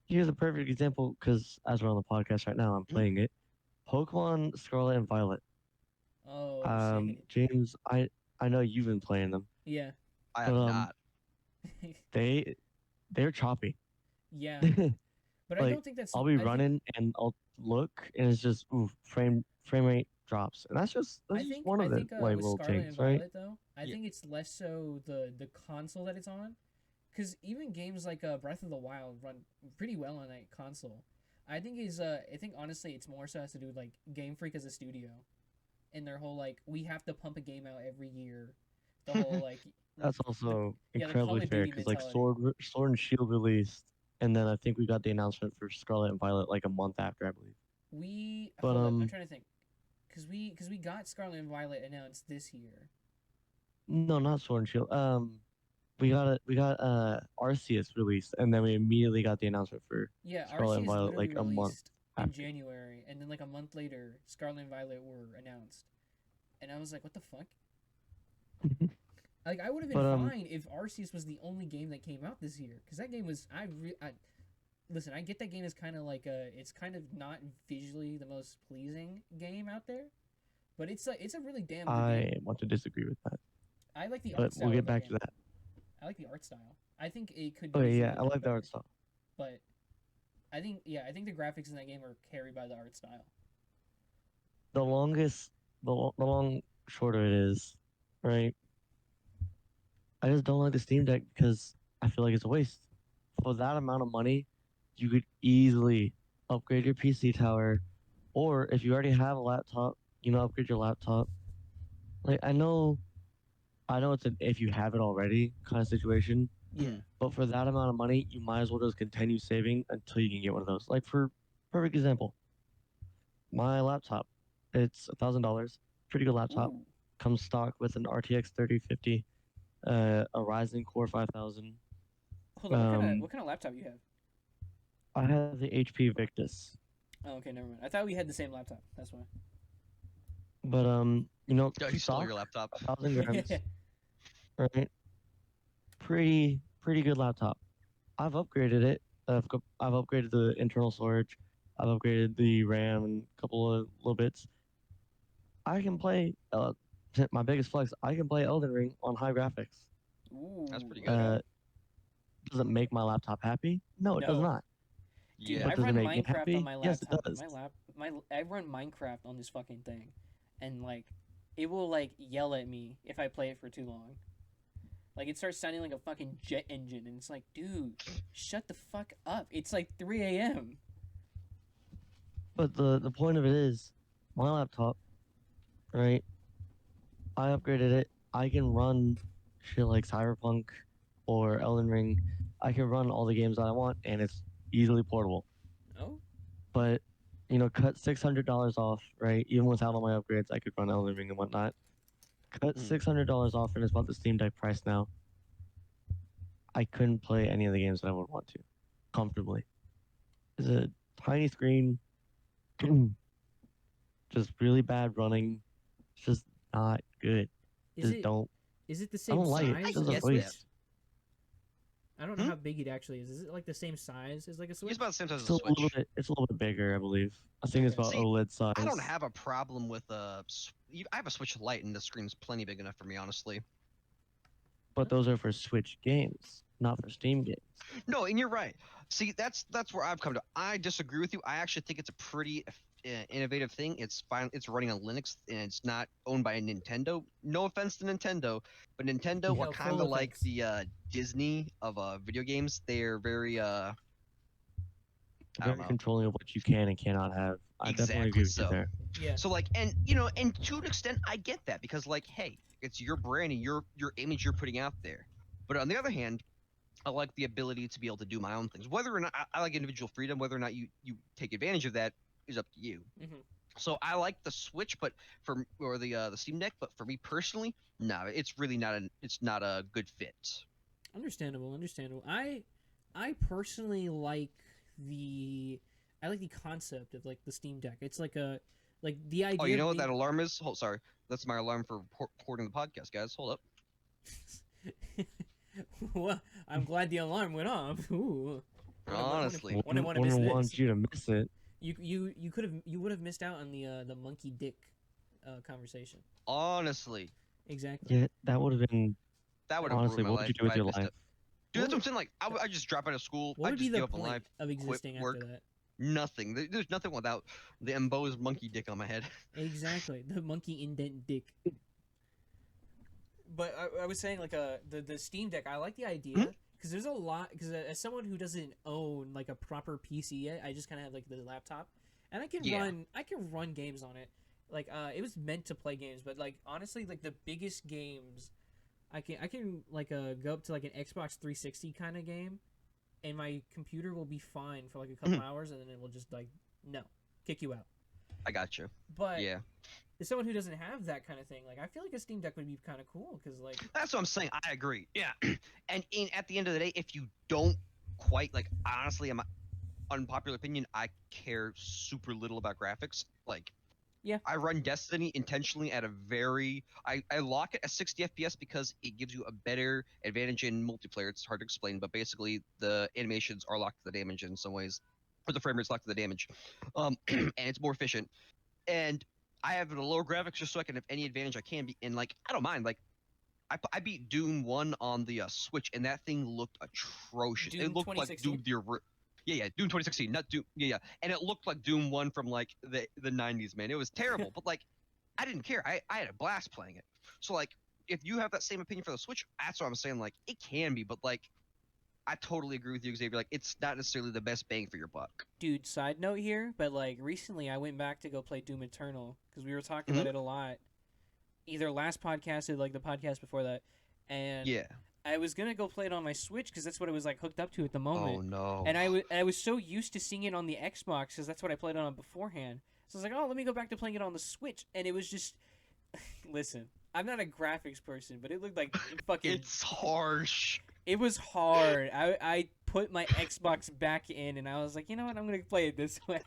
here's a perfect example because as we're on the podcast right now, I'm playing it. Pokemon Scarlet and Violet. Oh, shit. James, I know you've been playing them. Yeah. I have But, not. They're choppy. Yeah. But I Like, don't think that's. I'll be I think- running and I'll look and it's just frame rate drops, and that's just I think one of the like with little Scarlet and things, right? Violet though, I Yeah. think it's less so the console that it's on, because even games like Breath of the Wild run pretty well on that console. I think honestly it's more so has to do with like Game Freak as a studio, and their whole like we have to pump a game out every year. The whole like That's also yeah, the Call incredibly of fair Duty because like mentality. Sword and Shield released, and then I think we got the announcement for Scarlet and Violet like a month after, I believe. we But, hold up, I'm trying to think, we got Scarlet and Violet announced this year. No, not Sword and Shield. We got Arceus released, and then we immediately got the announcement for Yeah, Scarlet and Arceus Violet literally like a month released in after. January, and then like a month later, Scarlet and Violet were announced, and I was like, what the fuck? Like I would have been But fine if Arceus was the only game that came out this year, because that game was listen, I get that game is kind of like it's kind of not visually the most pleasing game out there, but it's a really damn good I game. want to disagree with that, I like the but art style. we'll get of that back game. to that. I like the art style. I think it could. Okay, easily yeah, be I like the better, art style. but I think the graphics in that game are carried by the art style. The long short of it is, right? I just don't like the Steam Deck because I feel like it's a waste. For that amount of money, you could easily upgrade your PC tower, or if you already have a laptop, upgrade your laptop. Like I know it's an if you have it already kind of situation, Yeah. but for that amount of money, you might as well just continue saving until you can get one of those. Like for perfect example, my laptop, it's $1,000, pretty good laptop. Ooh. Comes stock with an RTX 3050, a Ryzen Core 5000. Hold on. What kind of laptop you have? I have the HP Victus, Oh, okay, never mind. I thought we had the same laptop. That's why. but Yo, he stole stock your laptop. 1,000 grams, right? Pretty good laptop. I've upgraded it. I've upgraded the internal storage. I've upgraded the RAM and a couple of little bits. I can play. My biggest flex. I can play Elden Ring on high graphics. Ooh. That's pretty good. Uh, does it make my laptop happy? No, it does No. not. Dude, Yeah. But I does it run make me Minecraft happy? on my Yes, it laptop. does. I run Minecraft on this fucking thing, and like, it will like yell at me if I play it for too long. Like it starts sounding like a fucking jet engine, and it's like, dude, shut the fuck up. It's like 3 a.m. But the point of it is, my laptop, right? I upgraded it. I can run shit like Cyberpunk or Elden Ring. I can run all the games that I want, and it's easily portable. Oh, But cut $600 off, right? Even without all my upgrades, I could run Elden Ring and whatnot. Cut Mm. $600 off, and it's about the Steam Deck price now. I couldn't play any of the games that I would want to comfortably. It's a tiny screen, just really bad running. It's just not good. is Just it don't. is it the I same don't like it. size It's as just a a get Switch? that. waste. I don't know Hmm? how big it actually is. Is it like the same size as like a Switch? He's about the same size It's as a a little Switch. bit. It's a little bit bigger, I believe. I think it's Okay. about See, OLED size. I don't have a problem with I have a Switch Lite, and the screen's plenty big enough for me, honestly. But those are for Switch games, not for Steam games. No, and you're right. See, that's where I've come to. I disagree with you. I actually think it's a pretty innovative thing. It's fine. It's running on Linux, and it's not owned by Nintendo. No offense to Nintendo, but Nintendo Yeah, are kind full of like offense. the Disney of video games. They're very I don't Very know. controlling of what you can and cannot have. I definitely Exactly agree with you so. there. Yeah. So like, and and to an extent, I get that because like, hey, it's your brand and your image you're putting out there. But on the other hand, I like the ability to be able to do my own things. Whether or not I like individual freedom, whether or not you take advantage of that is up to you. Mhm. So I like the Switch, but or the Steam Deck, but for me personally, no, it's really not a good fit. Understandable. I personally like the concept of like the Steam Deck. It's like the idea. Oh, you know of what that being- alarm is? Hold, sorry, that's my alarm for recording the podcast, guys. Hold up. Well, I'm glad the alarm went off. Ooh. Honestly. Wouldn't wanna Wouldn't miss want this. you to miss it. You would have missed out on the monkey dick conversation. Honestly, Exactly. Yeah, that would have been. that would have Honestly, ruined my what would life. you do with if I your missed life? it. Dude, What that's what I'm saying. Like, I just drop out of school. What I would just be give the up on life. point of existing work. after that? Nothing. There's nothing without the embossed monkey dick on my head. Exactly, the monkey indent dick. But I was saying like the Steam Deck. I like the idea because there's a lot. Because as someone who doesn't own like a proper PC yet, I just kind of have like the laptop, and I can Yeah. run games on it. Like it was meant to play games, but like honestly, like the biggest games, I can like go up to like an Xbox 360 kind of game, and my computer will be fine for like a couple hours, and then it will just like no, kick you out. I got you. But Yeah, as someone who doesn't have that kind of thing, like I feel like a Steam Deck would be kind of cool because like that's what I'm saying. I agree. Yeah, and at the end of the day, if you don't quite like, honestly, I'm unpopular opinion. I care super little about graphics. Like, Yeah. I run Destiny intentionally at a very I lock it at 60 FPS because it gives you a better advantage in multiplayer. It's hard to explain, but basically the animations are locked to the damage in some ways, or the frame rate's locked to the damage, and it's more efficient. And I have the lower graphics just so I can have any advantage I can be. And like I don't mind. Like I beat Doom 1 on the Switch, and that thing looked atrocious. Doom It looked like 2016? Doom yeah, Doom 2016, not Doom. Yeah, and it looked like Doom 1 from like the 90s, man. It was terrible, but like I didn't care. I had a blast playing it. So like if you have that same opinion for the Switch, that's what I'm saying. Like it can be, but like I totally agree with you, Xavier. Like it's not necessarily the best bang for your buck. dude, side note here, but like recently I went back to go play Doom Eternal because we were talking about it a lot. Either last podcast or like the podcast before that, and Yeah. I was gonna go play it on my Switch because that's what it was like hooked up to at the moment. Oh no. And I was so used to seeing it on the Xbox because that's what I played on beforehand. So I was like, oh, let me go back to playing it on the Switch, and it was just, listen, I'm not a graphics person, but it looked like fucking. It's harsh. It was hard. I put my Xbox back in, and I was like, you know what, I'm gonna play it this way.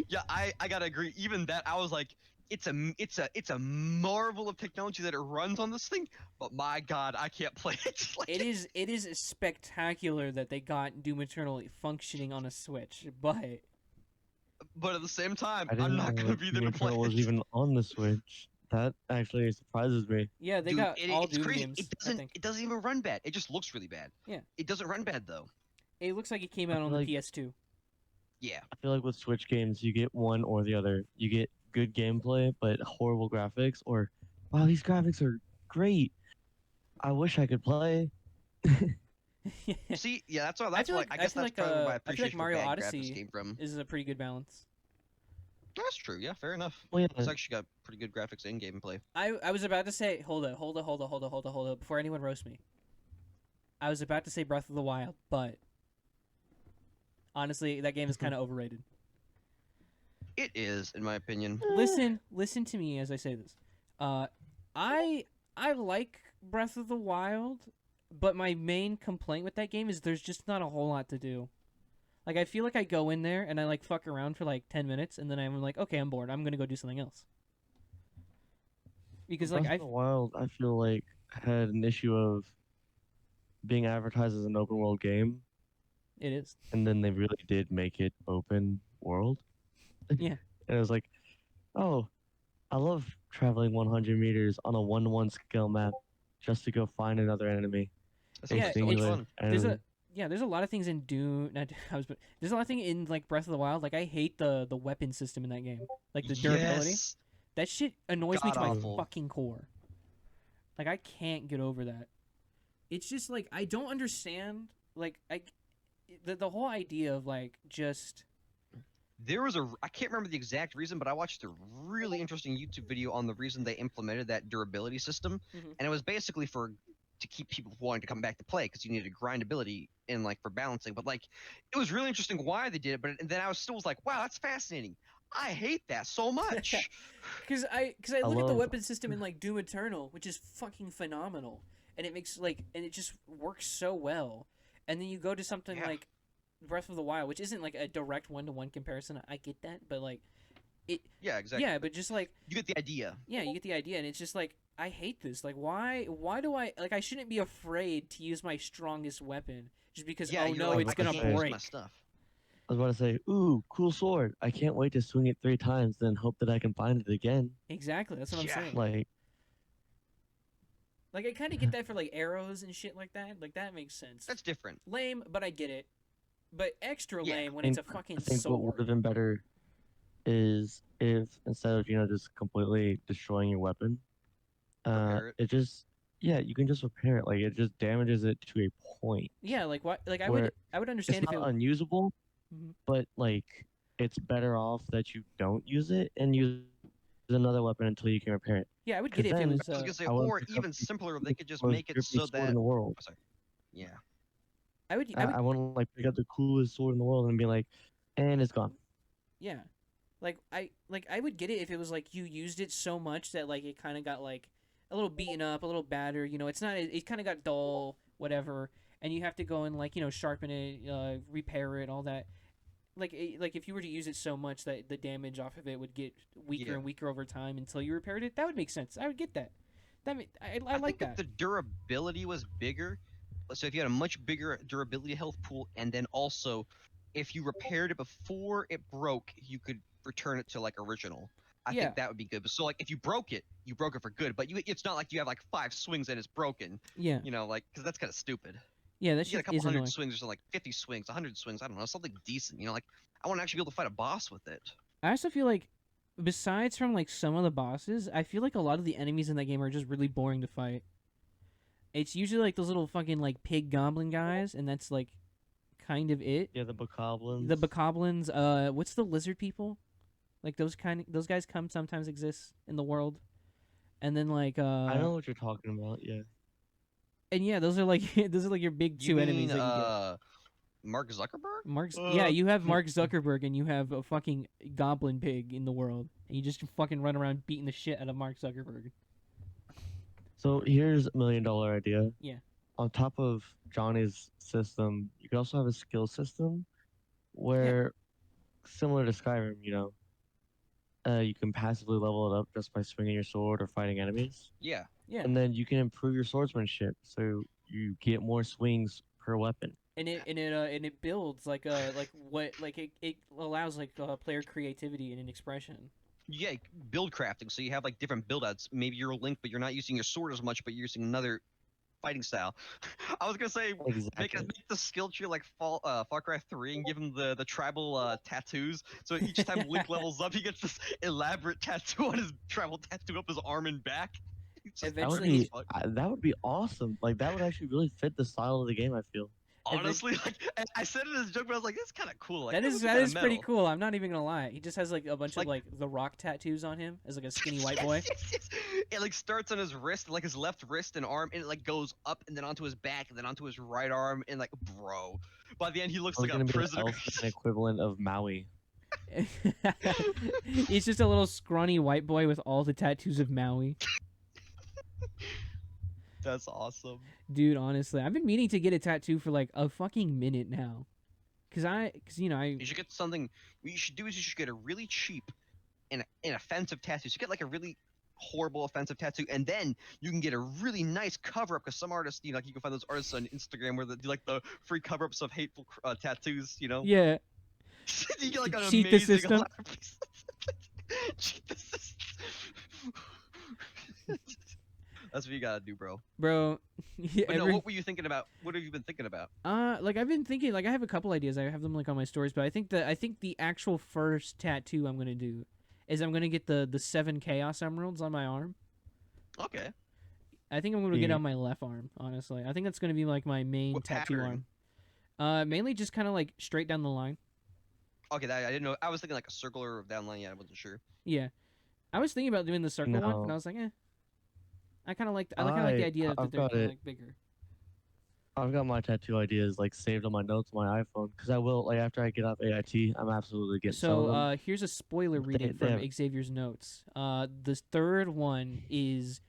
Yeah, I gotta agree. Even that, I was like, it's a marvel of technology that it runs on this thing. But my God, I can't play it. Like, It is spectacular that they got Doom Eternal functioning on a Switch, but but at the same time, I didn't I'm not know gonna be there to Doom play Eternal was it. even on the Switch. That actually surprises me. yeah, they Dude, got all it's Doom crazy. games. It I doesn't. think It doesn't even run bad. It just looks really bad. Yeah. It doesn't run bad though. it looks like it came I out on feel the like- PS2. Yeah. I feel like with Switch games, you get one or the other. You get good gameplay, but horrible graphics, or wow, these graphics are great. I wish I could play. See, yeah, that's what. I That's feel why. like- I I guess feel that's like, probably where I my feel like appreciation Mario for bad Odyssey graphics came from. This is a pretty good balance. That's true. Yeah, fair enough. Well, It's yeah, actually got pretty good graphics and gameplay. I was about to say, hold up, before anyone roast me. I was about to say Breath of the Wild, but honestly, that game is kind of overrated. It is, in my opinion. Listen to me as I say this. I like Breath of the Wild, but my main complaint with that game is there's just not a whole lot to do. Like I feel like I go in there and I like fuck around for like 10 minutes and then I'm like, okay, I'm bored. I'm gonna go do something else. Because like Breath of the Wild, I feel like had an issue of being advertised as an open world game, it is. and then they really did make it open world. Yeah. And it was like, oh, I love traveling 100 meters on a 1-to-1 scale map just to go find another enemy. That Yeah, sounds it's- so much Singular, fun. There's and a there's a lot of things in Doom. Not, there's a lot of things in like Breath of the Wild. Like I hate the weapon system in that game. Like the durability. Yes. That shit annoys me to my God-awful. fucking core. Like I can't get over that. It's just like I don't understand. Like the whole idea of like just There was I can't remember the exact reason, but I watched a really interesting YouTube video on the reason they implemented that durability system, Mhm. and it was basically to keep people wanting to come back to play because you needed grindability and like for balancing. But like, it was really interesting why they did it. But and then I was like, wow, that's fascinating. I hate that so much. because I look at the love- weapon system in like Doom Eternal, which is fucking phenomenal, and it makes like and it just works so well. And then you go to something Yeah. like Breath of the Wild, which isn't like a direct 1-to-1 comparison. I get that, but like Yeah, exactly. yeah, but just like You get the idea. yeah, you get the idea, and it's just like I hate this. Like, why do I like? I shouldn't be afraid to use my strongest weapon just because Yeah, oh you're no, like, it's I gonna can't use break. my stuff. I was about to say, ooh, cool sword. I can't wait to swing it 3 times, then hope that I can find it again. Exactly, that's what Yeah. I'm saying. Like, I kind of get that for like arrows and shit like that. Like that makes sense. That's different. Lame, but I get it. But extra Yeah, lame when I it's a think- fucking I think what would sword. have been better is if instead of just completely destroying your weapon, Repair it. it just you can just repair it. Like it just damages it to a point. Yeah, like what? Like I Where would It's understand if not it. unusable, Mhm. but like it's better off that you don't use it and use another weapon until you can repair it. Yeah, I would get it if it then- was. I was gonna say, I wouldn't or pick up even the simpler, they could just most make it grippy so sword that. in the world. Oh, sorry. Yeah. I would. I wouldn't like pick up the coolest sword in the world and be like, and it's gone. Yeah. I would get it if it was like you used it so much that like it kind of got like a little beaten up, a little battered. It's not. It kind of got dull, whatever, and you have to go and like sharpen it, repair it, all that. Like if you were to use it so much that the damage off of it would get weaker Yeah. and weaker over time until you repaired it, that would make sense. I would get that. I like think that. if the durability was bigger, so if you had a much bigger durability health pool, and then also if you repaired it before it broke, you could return it to like original. I Yeah. think that would be good. But so like if you broke it for good. But it's not like you have like 5 swings and it's broken. Yeah, Like because that's kind of stupid. yeah, that You get a shit couple is hundred annoying. swings or something, like 50 swings, 100 swings. I don't know, something decent. Like I want to actually be able to fight a boss with it. I also feel like, besides from like some of the bosses, I feel like a lot of the enemies in that game are just really boring to fight. It's usually like those little fucking like pig goblin guys, and that's like kind of it. Yeah, the bokoblins. The bokoblins, what's the lizard people? Like those guys sometimes exist in the world. And then like I know what you're talking about. Yeah. and yeah, those are like those are like your big You two enemies mean, that you get. Mark Zuckerberg? Yeah, you have Mark Zuckerberg and you have a fucking goblin pig in the world, and you just fucking run around beating the shit out of Mark Zuckerberg. So here's a $1 million idea. Yeah. On top of Johnny's system, you could also have a skill system where, similar to Skyrim, you can passively level it up just by swinging your sword or fighting enemies. Yeah. Yeah. And then you can improve your swordsmanship, so you get more swings per weapon. And it builds it allows like player creativity and an expression. Yeah, build crafting. So you have like different build outs. Maybe you're a Link, but you're not using your sword as much, but you're using another fighting style. I was gonna say make the skill tree like Far Cry 3 and give him the tribal tattoos. So each time Link levels up, he gets this elaborate tattoo on his tribal tattoo up his arm and back. It's just- That would Eventually, be that would be awesome. Like that would actually really fit the style of the game, I feel. honestly, like I said it as a joke, but I was like, "This is kind of cool." Like, that this is kinda pretty metal. cool. I'm not even gonna lie. He just has like a bunch of Like- like the Rock tattoos on him as like a skinny white boy. Yes. It like starts on his wrist, like his left wrist and arm, and it like goes up and then onto his back and then onto his right arm, and like, bro. By the end, he looks I was like a gonna be the prisoner. elf, an equivalent of Maui. He's just a little scrawny white boy with all the tattoos of Maui. That's awesome. Dude, honestly, I've been meaning to get a tattoo for like a fucking minute now. Cause You should get something. What you should do is you should get a really cheap and offensive tattoo. So you get like a really horrible offensive tattoo, and then you can get a really nice cover up. Because some artists, like you can find those artists on Instagram where they do like the free cover ups of hateful tattoos. yeah. You get like an Cheat the amazing system. elaborate piece of- Cheat the system. That's what you gotta do, bro. Bro. Yeah, But no, what were you thinking about? What have you been thinking about? like I've been thinking, like I have a couple ideas. I have them like on my stories, but I think the actual first tattoo I'm gonna do is I'm gonna get the 7 Chaos Emeralds on my arm. Okay. I think I'm gonna get it Mhm. on my left arm. Honestly, I think that's gonna be like my main What tattoo pattern? arm. Mainly just kind of like straight down the line. Okay, that I didn't know. I was thinking like a circular down line. Yeah, I wasn't sure. Yeah, I was thinking about doing the circle one, and No. I was like, eh. I kind of like the idea that I've they're got kinda, it. like bigger. I've got my tattoo ideas like saved on my notes on my iPhone because I will like after I get off AIT, I'm absolutely getting some of So them. here's a spoiler They- reading they from have- Xavier's notes. The third one is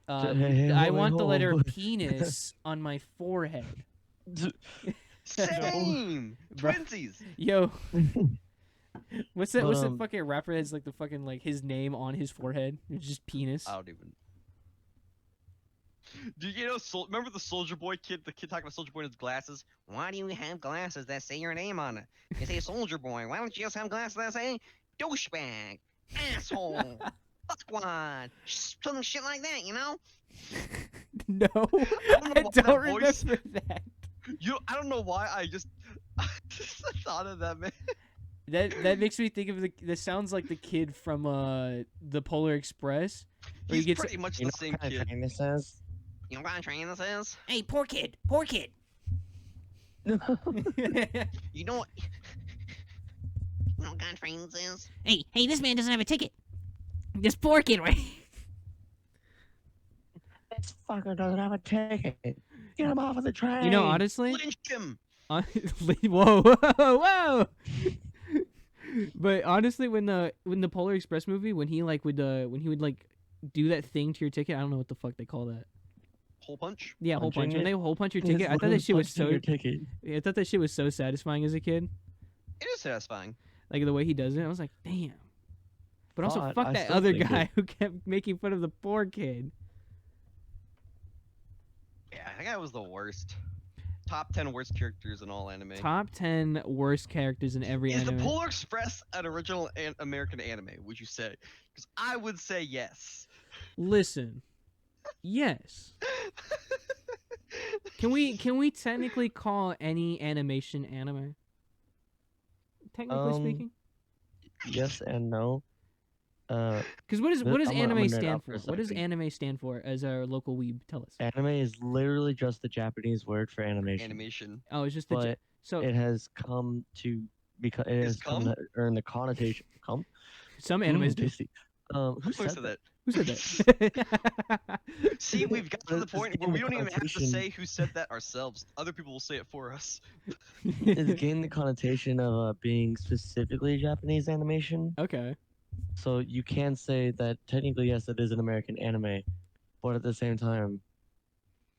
Hey, I wait, want the hold letter on. penis on my forehead. Same. Bro. Twinsies. Yo, what's that? What's the Um, fucking rapper that's like the fucking like his name on his forehead? It's just penis. I don't even. Do you know? Remember the Soldier Boy kid? The kid talking about Soldier Boy and his glasses. Why do you have glasses that say your name on it? It say Soldier Boy. Why don't you just have glasses that say douchebag, asshole, squad, some shit like that? You know? No, don't know I why don't that remember voice- that. I don't know why I just thought of that, man. That makes me think of that sounds like the kid from the Polar Express. Where He's he gets pretty much You the know same what kind kid. of train this is? You know what kind of train this is? Hey, poor kid, poor kid. You know what? You know what kind of train this is? Hey, this man doesn't have a ticket. This poor kid, right? This fucker doesn't have a ticket. Get him off of the train. You know, honestly, Lynch him. whoa, whoa, whoa. But honestly, when the Polar Express movie, when he like when he would like do that thing to your ticket, I don't know what the fuck they call that. Hole punch. Yeah, hole punch. Punching When it? they hole punch your It's ticket, I thought literally that shit was punching so. your ticket. Yeah, I thought that shit was so satisfying as a kid. It is satisfying. Like the way he does it, I was like, damn. But also, God, fuck I that still other think guy who kept making fun of the poor kid. Yeah, that guy was the worst. Top 10 worst characters in all anime. Top 10 worst characters in every Is anime. the Polar Express an original American anime? Would you say? Because I would say yes. Listen, yes. Can we technically call any animation anime? Technically speaking, Yes and no. because what does I'm a anime nerd stand out for? for a What does second. anime stand for? As our local weeb, tell us. Anime is literally just the Japanese word for animation. Animation. Oh, it's just the But so it has come to because it Is has come cum? to earn the connotation. Come. some animes do. Tasty. Who Who said said that? Who said that? See, we've got to the It's point where in we the don't even have to connotation. say who said that ourselves. Other people will say it for us. It's gained the connotation of being specifically Japanese animation. Okay. So you can say that technically, yes, it is an American anime, but at the same time,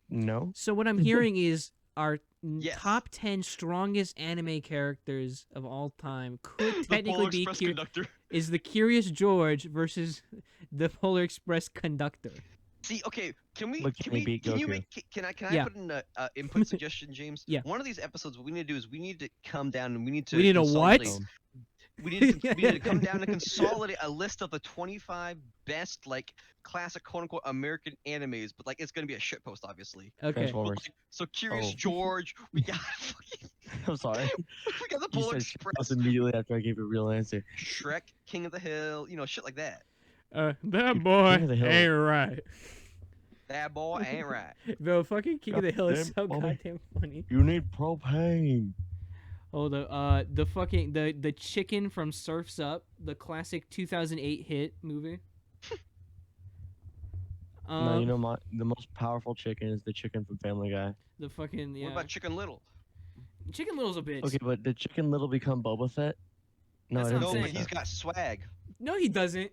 no. So what I'm hearing is our Yes. top 10 strongest anime characters of all time could The technically Polar be Express conductor. is the Curious George versus the Polar Express conductor. See, okay, can we? Look, Can Jimmy we? beat Can you Goku. make? Can I Yeah. put in a input suggestion, James? Yeah. One of these episodes, what we need to do is we need to come down and we need to. We need a what? consolidate- We need to come down and consolidate a list of the 25 best, like, classic quote unquote American animes, but like it's gonna be a shit post, obviously. Okay. But, Transformers. like, so Curious Oh. George, we got fucking, I'm sorry. we got the You Polar said shit Express, post immediately after I gave a real answer. Shrek, King of the Hill, you know, shit like that. That King boy of the Hill. ain't right. That boy ain't right. The fucking King of the Hill is so Goddamn, mommy. goddamn funny. You need propane. Hold up. The fucking the chicken from Surf's Up, the classic 2008 hit movie. No, you know the most powerful chicken is the chicken from Family Guy. the fucking yeah. What about Chicken Little? Chicken Little's a bitch. Okay, but did Chicken Little become Boba Fett? No, That's I what didn't No, I'm think but saying. he's so. got swag. No, he doesn't.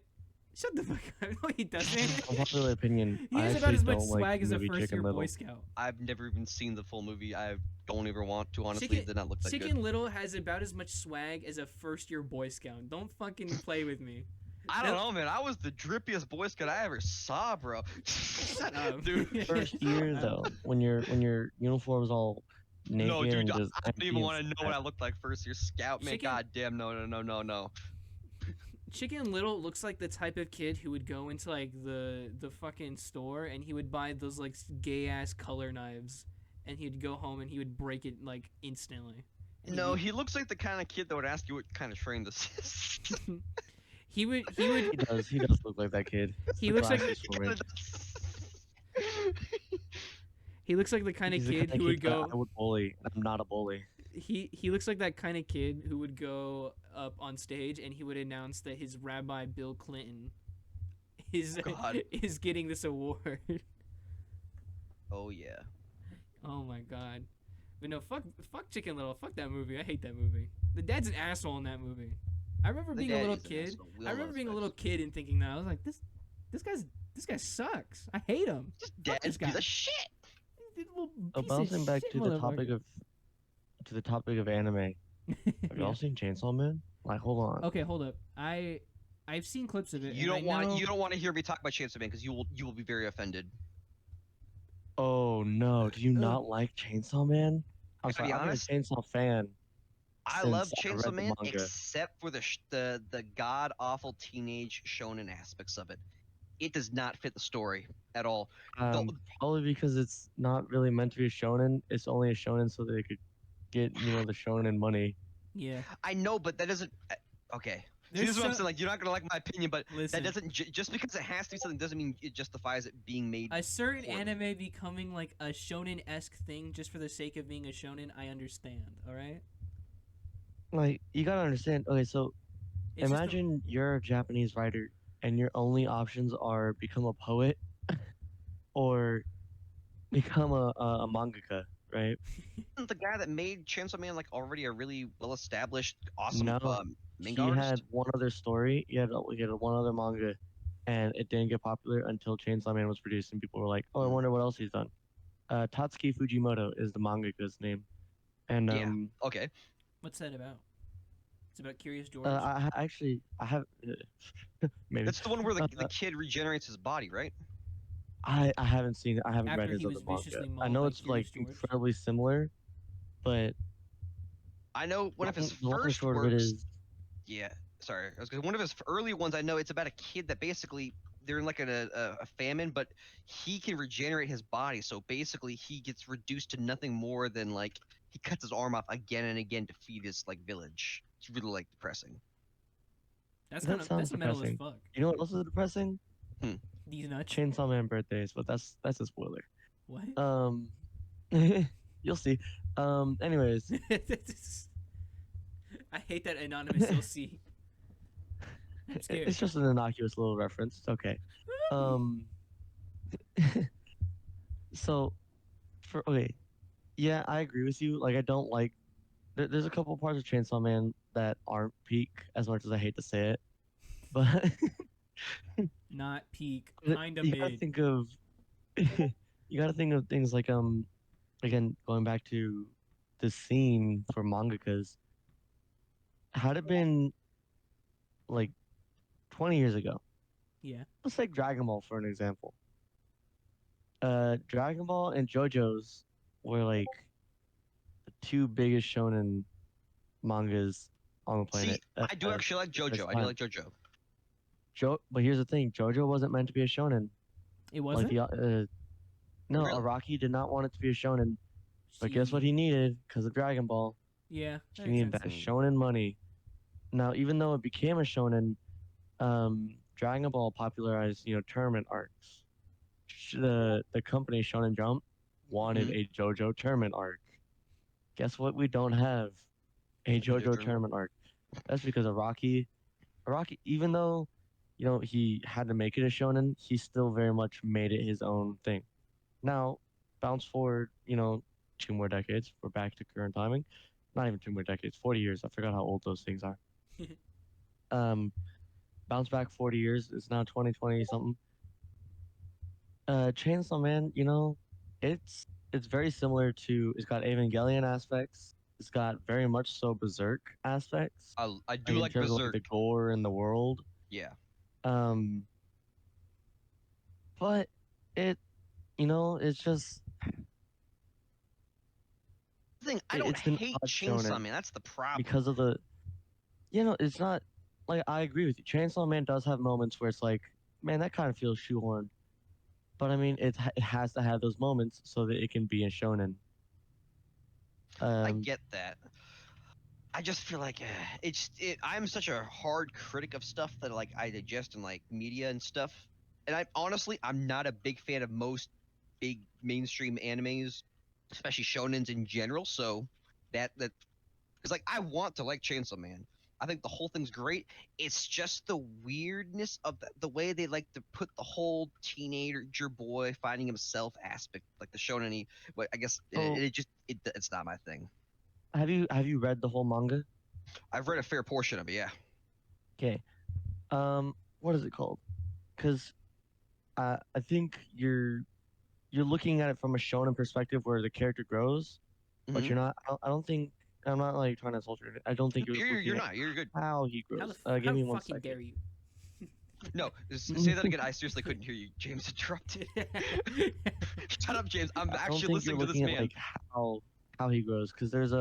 Shut the fuck up. No, he doesn't. Unpopular opinion. He I has about actually as much don't like swag the as a movie first Chicken year Little. Boy Scout. I've never even seen the full movie. I don't ever want to. Honestly, Chicken- it did not look that Chicken good. Little has about as much swag as a first year Boy Scout. Don't fucking play with me. I don't know, man. I was the drippiest Boy Scout I ever saw, bro. Shut up. Dude. First year though, when your uniform's all naked No, dude, and I just don't empty even and want to know what I fat. looked like first year scout, man. Chicken- God damn, no. Chicken Little looks like the type of kid who would go into like the fucking store and he would buy those like gay ass color knives and he'd go home and he would break it like instantly. And No, he'd- he looks like the kind of kid that would ask you what kind of train this is. he would He does look like that kid. he The looks like glasses for me. he looks like the kind of He's the kid kinda who would that go I would bully. I'm not a bully. he looks like that kind of kid who would go up on stage and he would announce that his rabbi Bill Clinton is God. is getting this award. Oh yeah. Oh my god. But no, fuck Chicken Little. Fuck that movie. I hate that movie. The dad's an asshole in that movie. I remember The being a dad little is an kid. asshole. We I all know remember being a this little kid and thinking that I was like, this guy sucks. I hate him. Just Fuck this dad's piece guy. of shit. Little Oh, piece of bouncing back shit to the topic motherfucker. of anime. Have y'all seen Chainsaw Man? Like, hold on. Okay, hold up. I've seen clips of it. You and don't I know... want to hear me talk about Chainsaw Man because you will be very offended. Oh no, do you not like Chainsaw Man? I'm I gotta sorry, be I'm a honest, Chainsaw fan. I since love I read Chainsaw the Man manga. except for the god awful teenage shonen aspects of it. It does not fit the story at all. Probably because it's not really meant to be a shonen. It's only a shonen so they could get, the shonen money. Yeah. I know, but that doesn't. Okay. See, There's this is what I'm so- saying. Like, you're not gonna like my opinion, but Listen, that doesn't just because it has to be something doesn't mean it justifies it being made. a certain porn. anime becoming like a shonen-esque thing just for the sake of being a shonen, I understand. All right. Like, you gotta understand. Okay, so It's just a- imagine you're a Japanese writer and your only options are become a poet or become a mangaka, right? Isn't the guy that made Chainsaw Man like already a really well established, awesome No. she Manga artist? had one other story. He had one other manga, and it didn't get popular until Chainsaw Man was produced, and people were like, "Oh, I Mm. wonder what else he's done." Tatsuki Fujimoto is the mangaka's name, and Yeah. Okay. What's that about? It's about Curious George. I have maybe That's the one where the uh, kid regenerates his body, right? I haven't seen it. I haven't read After his he other was manga. viciously I mauled know by it's Curious like George. incredibly similar, but I know one of his the long and first short of it works. is Yeah, sorry. I was gonna, one of his early ones. I know it's about a kid that basically they're in like a famine, but he can regenerate his body. So basically, he gets reduced to nothing more than like he cuts his arm off again and again to feed his like village. It's really like depressing. that sounds that's metal as depressing. fuck. You know what else is depressing? These nuts. Chainsaw Man birthdays, but that's a spoiler. What? You'll see. Anyways, I hate that anonymous you'll see. I'm scared. it's just an innocuous little reference. It's okay. Um, so okay, yeah, I agree with you. Like, I don't like. There's a couple parts of Chainsaw Man that aren't peak, as much as I hate to say it, but Not peak, kind of you gotta mid. think of you gotta think of things like again, going back to the scene for mangakas, had it been like 20 years ago, Yeah. let's take Dragon Ball for an example. Dragon Ball and JoJo's were like the two biggest shonen mangas on the planet. See, I do actually like this JoJo. I do time. like JoJo. But here's the thing: JoJo wasn't meant to be a shonen. It Like wasn't? no, Really? Araki did not want it to be a shonen. But guess what he needed? Because of Dragon Ball, Yeah. he That needed makes that sense. shonen money. Now, even though it became a shonen, Dragon Ball popularized, tournament arcs. The company Shonen Jump wanted a JoJo tournament arc. Guess what? We don't have a JoJo tournament arc. That's because Araki, even though, he had to make it a shonen, he still very much made it his own thing. Now, bounce forward, 2 more decades. We're back to current timing. Not even 2 more decades, 40 years. I forgot how old those things are. Bounce back 40 years. It's now 2020 something. Chainsaw Man, it's very similar to. It's got Evangelion aspects. It's got very much so Berserk aspects. I do in like terms of, Berserk. the gore in the world. Yeah. Um, but it's just The thing, I don't it's an hate odd Chainsaw shonen Man. That's the problem. because of the. It's not like I agree with you. Chainsaw Man does have moments where it's like, man, that kind of feels shoehorned. But I mean, it has to have those moments so that it can be a shonen. I get that. I just feel like I'm such a hard critic of stuff that like I digest in like media and stuff. And I'm not a big fan of most big mainstream animes, especially shonens in general. So that because like I want to like Chainsaw Man. I think the whole thing's great. It's just the weirdness of the way they like to put the whole teenager boy finding himself aspect, like the shonen. But I guess it's not my thing. Have you read the whole manga? I've read a fair portion of it, yeah. Okay. What is it called? Because I think you're looking at it from a shonen perspective where the character grows, but Mhm. you're not. I don't think. I'm not like trying to insult you. I don't think you're You're looking at not. You're good. how he How grows. the, Give how me one fucking second. dare you? No, say that again. I seriously couldn't hear you. James interrupted. Shut up, James. I'm I don't actually think listening you're to this looking man. at like how he grows because there's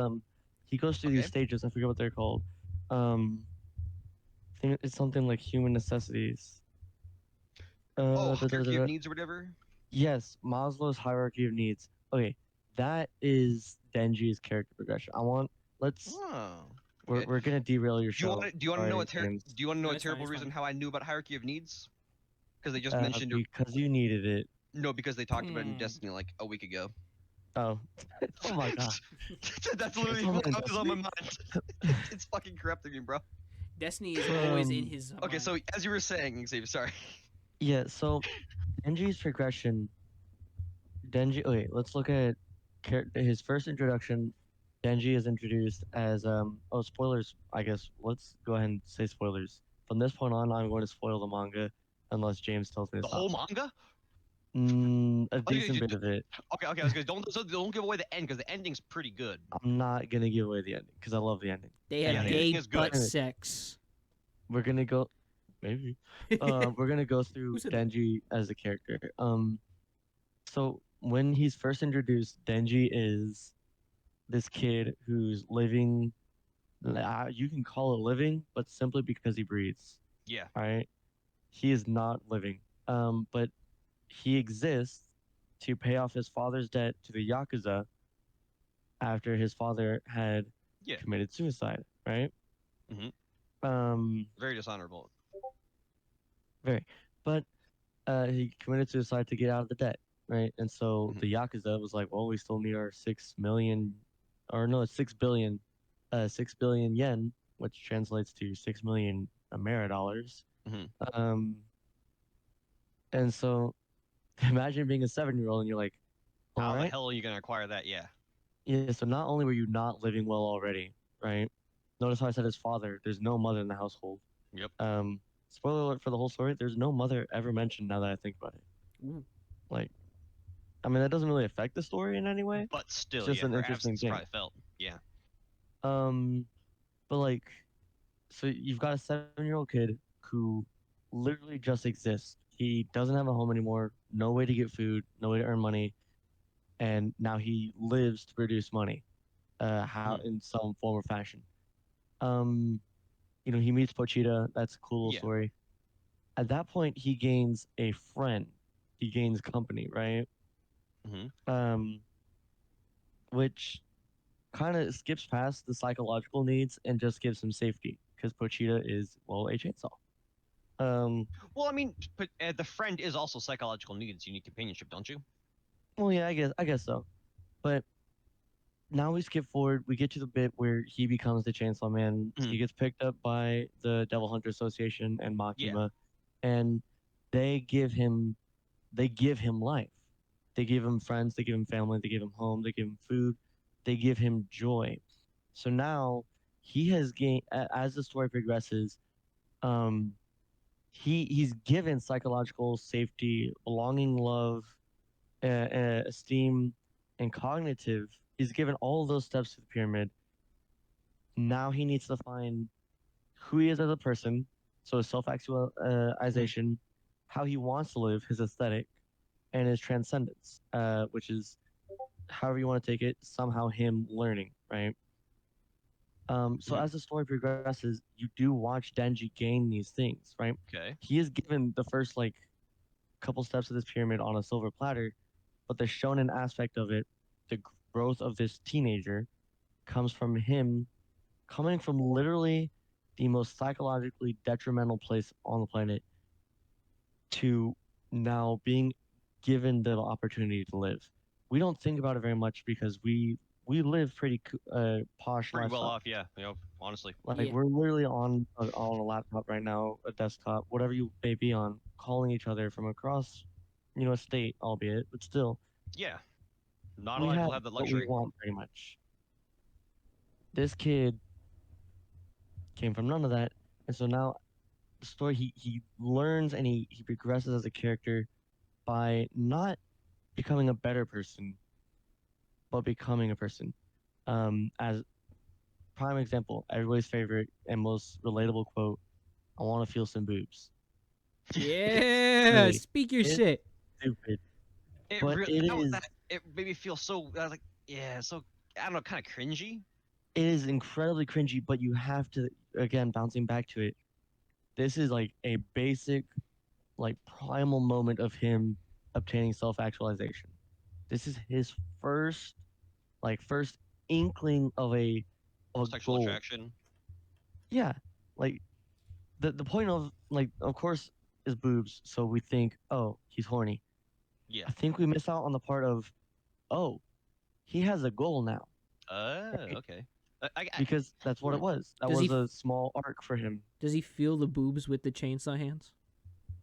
he goes through these Okay. stages. I forget what they're called. I think it's something like human necessities. Hierarchy of needs or whatever. Yes, Maslow's hierarchy of needs. Okay, that is Denji's character progression. Let's Oh. we're gonna derail your Do you show. want to? Do you want to know Sorry, James. Do you want to know No, a it's fine, terrible it's reason fine. how I knew about hierarchy of needs? Because they just mentioned it. Because you needed it. No, because they talked about it in Hmm. Destiny like a week ago. Oh, oh my god. That's literally Someone what in was on my Destiny? mind. It's fucking corrupting me, bro. Destiny is always in Um, his. Okay, mind. so as you were saying, Xavier, sorry. Yeah. So Denji's progression. Okay, let's look at his first introduction Denji is introduced as oh, spoilers, I guess. Let's go ahead and say spoilers. From this point on, I'm going to spoil the manga unless James tells me to The stop. whole manga? A Oh, decent bit of it. Okay. I was gonna don't give away the end because the ending's pretty good. I'm not gonna give away the ending because I love the ending. They And Yeah, have the I hate ending gay is good. butt sex. We're gonna go maybe. We're gonna go through Who said that? Denji as a character. So when he's first introduced, Denji is this kid who's living. You can call it living, but simply because he breathes. Yeah. All right, he is not living. But he exists to pay off his father's debt to the yakuza after his father had Yeah. committed suicide. Right. Mhm. Um. Very dishonorable. Very. But he committed suicide to get out of the debt, right? And so Mhm. the Yakuza was like, well, we still need our 6 million, or no, it's 6 billion, 6 billion yen, which translates to 6 million Ameri dollars. Mhm. Um, and so imagine being a 7-year-old and you're like, all How the right, hell are you gonna acquire that? Yeah. yeah. So not only were you not living well already, right? Notice how I said his father. There's no mother in the household. Yep. Spoiler alert for the whole story. There's no mother ever mentioned. Now that I think about it, Ooh. like. I mean, that doesn't really affect the story in any way. But It's still, just yeah, an her interesting absence thing. probably felt. Yeah. Um, but like, so you've got a 7-year-old kid who literally just exists. He doesn't have a home anymore, no way to get food, no way to earn money, and now he lives to produce money, how in some form or fashion. Um, he meets Pochita. That's a cool little Yeah. story. At that point, he gains a friend. He gains company, right? Mhm. Um, which kind of skips past the psychological needs and just gives him safety because Pochita is, well, a chainsaw. Um, Well, I mean, but the friend is also psychological needs. You need companionship, don't you? well, yeah, I guess so. But now we skip forward. We get to the bit where he becomes the Chainsaw Man. He Mhm. gets picked up by the Devil Hunter Association and Yeah. Makima, and they give him they give him life. They give him friends. They give him family. They give him home. They give him food. They give him joy. So now he has gained as the story progresses. Um, he's given psychological safety, belonging, love, esteem, and cognitive. He's given all of those steps to the pyramid. Now he needs to find who he is as a person, so his self-actualization, how he wants to live, his aesthetic, and his transcendence, which is however you want to take it, somehow him learning, right? So Mhm. as the story progresses, you do watch Denji gain these things, right? Okay. He is given the first like couple steps of this pyramid on a silver platter, but the shonen aspect of it, the growth of this teenager, comes from him coming from literally the most psychologically detrimental place on the planet to now being given the opportunity to live. We don't think about it very much because we live pretty posh Pretty well lifestyle. off, yeah. Honestly. Like Yeah. we're literally on a laptop right now, a desktop, whatever you may be on, calling each other from across, a state, albeit, but still, Yeah. Not a we lot of have people have that what we luxury. want pretty much. This kid came from none of that, and so now the story he learns and he progresses as a character by not becoming a better person, but becoming a person. As prime example, everybody's favorite and most relatable quote: "I want to feel some boobs." Yeah. Really, Speak your it's shit. stupid, It but really it that, is that it made me feel so. I was like, yeah, so I don't know, kind of cringy. it is incredibly cringy. But you have to, again, bouncing back to it. This is like a basic, like primal moment of him obtaining self-actualization. This is his first, first inkling of a Sexual goal. attraction. Yeah, like the point of, like, of course, is boobs. So we think, oh, he's horny. Yeah. I think we miss out on the part of, oh, he has a goal now, right? Okay. Because that's what it was. That Does he was a small arc for him. does he feel the boobs with the chainsaw hands?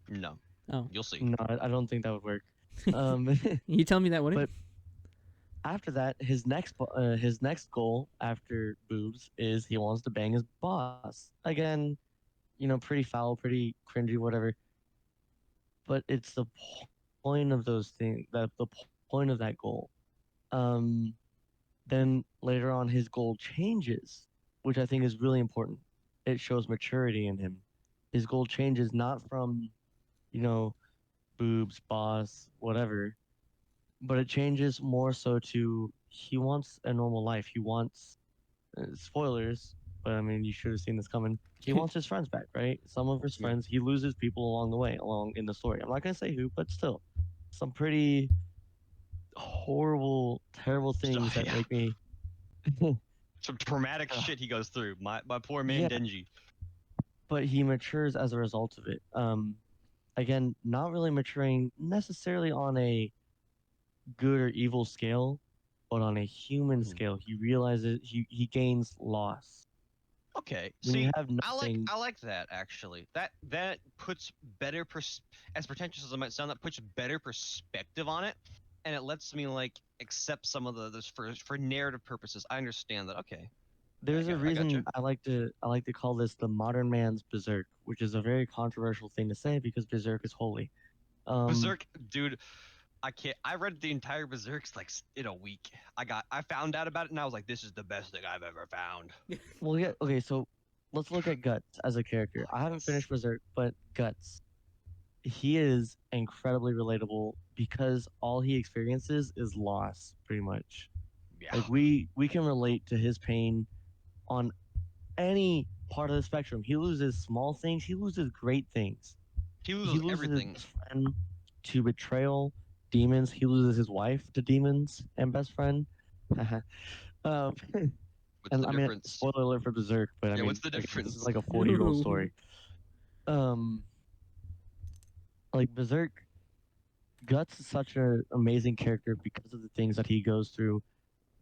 No, Oh. you'll see. No, I don't think that would work. Um, You tell me that wouldn't? but After that, his next goal after boobs is he wants to bang his boss. Again, pretty foul, pretty cringy, whatever. But it's the point of those things, that the point of that goal. Um, then later on, his goal changes, which I think is really important. It shows maturity in him. His goal changes not from, you know, boobs, boss, whatever, but it changes more so to he wants a normal life. He wants spoilers, but I mean, you should have seen this coming. He wants his friends back, right? Some of his Yeah. friends, he loses people along the way, along in the story. I'm not gonna say who, but still, some pretty horrible, terrible So, things that yeah, make me. some traumatic Ugh, shit he goes through. My poor man yeah, Denji. but he matures as a result of it. Again, not really maturing necessarily on a good or evil scale, but on a human Mhm. scale. He realizes he gains loss. Okay, When you see, have nothing, I like that actually. That puts better as pretentious as it might sound, that puts better perspective on it, and it lets me like accept some of the this for narrative purposes. I understand that. Okay, there's a I got you. reason I like to call this the modern man's berserk, which is a very controversial thing to say because berserk is holy. Um, Berserk, dude. I can't. I read the entire Berserks like in a week. I found out about it and I was like, this is the best thing I've ever found. well, yeah, okay, so let's look at Guts as a character. I haven't Yes. finished Berserk, but Guts, he is incredibly relatable because all he experiences is loss, pretty much. Yeah. Like we can relate to his pain on any part of the spectrum. He loses small things, he loses great things. He He loses loses his everything. best friend to betrayal, demons. He loses his wife to demons and best friend. um, What's and the I mean, difference? spoiler alert for Berserk, but I Yeah, mean, what's the again, this is difference? like a 40-year-old No. story. Um, like Berserk, Guts is such an amazing character because of the things that he goes through.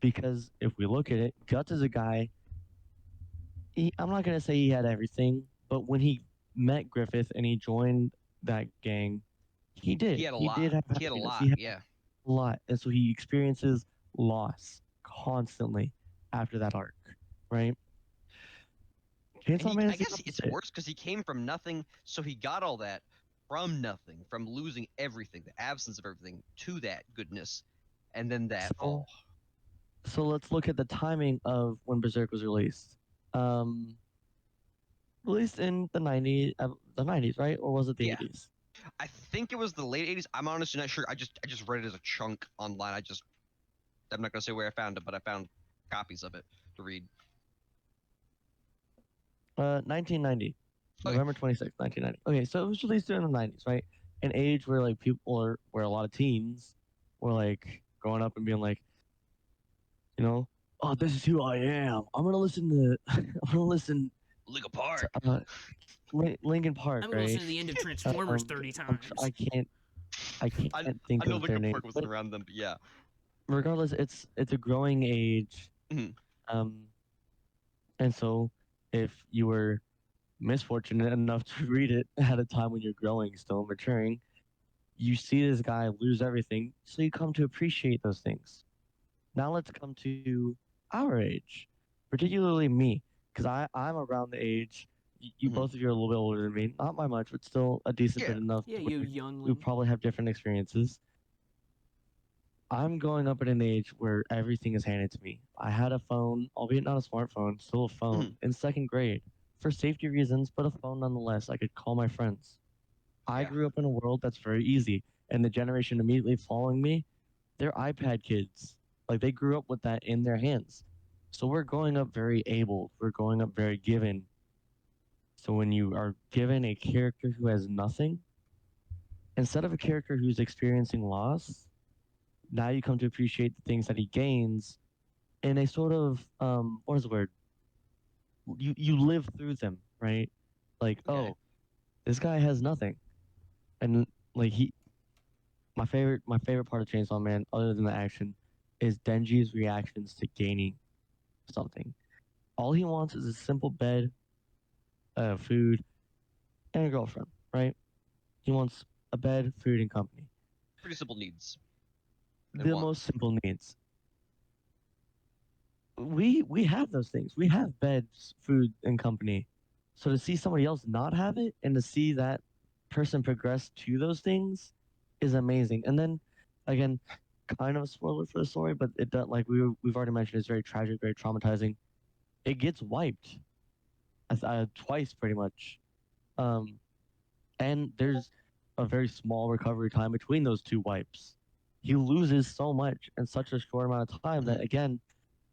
Because if we look at it, Guts is a guy. I'm not gonna say he had everything, but when he met Griffith and he joined that gang, he He did. had a He lot. did have He had a happiness. He lot. had Yeah. a lot, and so he experiences loss constantly after that arc, right? And Chainsaw he, Man I is the guess it's opposite. worse because he came from nothing, so he got all that from nothing, from losing everything, the absence of everything, to that goodness, and then that So, fall. so let's look at the timing of when Berserk was released. Um, Released in the 90s, right? Or was it the Yeah, 80s? I think it was the late '80s. I'm honestly not sure. I just read it as a chunk online. I'm not gonna say where I found it, but I found copies of it to read. 1990, Okay. November 26th, 1990. Okay, so it was released during the 90s, right? An age where like where a lot of teens were like growing up and being like, you know, oh, this is who I am. I'm gonna listen to, I'm gonna listen Linkin to Park. Linkin Park, I'm gonna listen right? to the end of Transformers Um, 30 I'm, tr- times. I can't, I I can't I think know of their Linkin name, Park wasn't but around them, but yeah. regardless, it's a growing age. Mhm. Um, and so if you were misfortunate enough to read it at a time when you're growing, still maturing, you see this guy lose everything, so you come to appreciate those things. Now let's come to our age, particularly me, because I'm around the age. You Mhm. both of you are a little bit older than me, not by much, but still a decent Yeah. bit enough Yeah, to you where we youngling. probably have different experiences. I'm growing up at an age where everything is handed to me. I had a phone, albeit not a smartphone, still a phone, Mhm. in second grade for safety reasons, but a phone nonetheless. I could call my friends. I Yeah. grew up in a world that's very easy, and the generation immediately following me, they're iPad kids. Like they grew up with that in their hands. So we're growing up very able. We're growing up very given. So when you are given a character who has nothing, instead of a character who's experiencing loss, now you come to appreciate the things that he gains in a sort of what is the word? You live through them, right? Like, Okay. oh, this guy has nothing. And like my favorite part of Chainsaw Man, other than the action, is Denji's reactions to gaining something. All he wants is a simple bed, food, and a girlfriend, right? He wants a bed, food, and company. Pretty simple needs and The most wants. simple needs. we have those things. We have beds, food, and company. So to see somebody else not have it and to see that person progress to those things is amazing. And then again, kind of a spoiler for the story, but it does like we've already mentioned it's very tragic, very traumatizing. It gets wiped twice pretty much. Um, and there's a very small recovery time between those two wipes. He loses so much in such a short amount of time that again,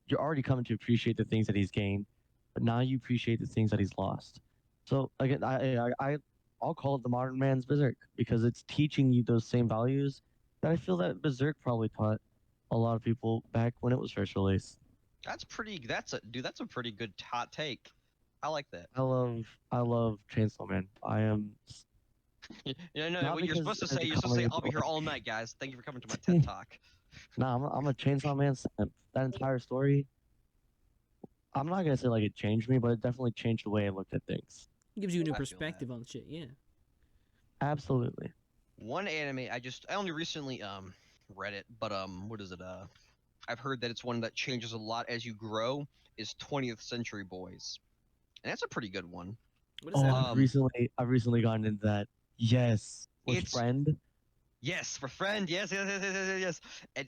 you're already coming to appreciate the things that he's gained, but now you appreciate the things that he's lost. So again, I'll call it the modern man's Berserk because it's teaching you those same values that I feel that Berserk probably taught a lot of people back when it was first released. That's pretty. That's a dude. That's a pretty good hot take. I like that. I love Chainsaw Man. I am Yeah, no. not What you're because supposed to it's a say, you're supposed to say, comedy "I'll be here book. all night, guys. Thank you for coming to my TED Talk." Nah, I'm a Chainsaw Man simp. That entire story, I'm not gonna say like it changed me, but it definitely changed the way I looked at things. It gives you a new I feel that. perspective on shit. Yeah. Absolutely. One anime I only recently read it, but what is it? I've heard that it's one that changes a lot as you grow. Is 20th Century Boys, and that's a pretty good one. What is Oh, that? I've recently gotten into that. Yes, with It's friend. Yes, for friend. Yes, yes, yes, yes, yes, yes, yes. And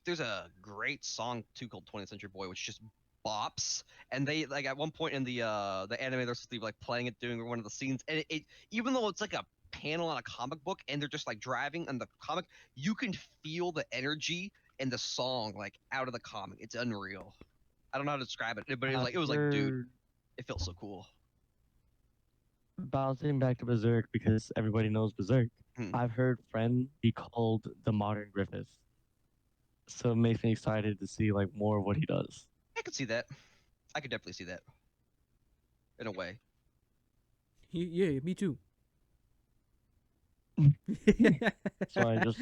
there's a great song too called 20th Century Boy, which just bops. And they like at one point in the anime they're supposed to be like playing it during one of the scenes, and it even though it's like a panel on a comic book and they're just like driving in the comic, you can feel the energy in the song like out of the comic. It's unreal. I don't know how to describe it, but I've it was like, dude, heard, it feels so cool. bouncing back to Berserk because everybody knows Berserk. Hmm. I've heard friend be called the modern Griffith, so it makes me excited to see like more of what he does. I could see that. I could definitely see that in a way. Yeah, me too. So I just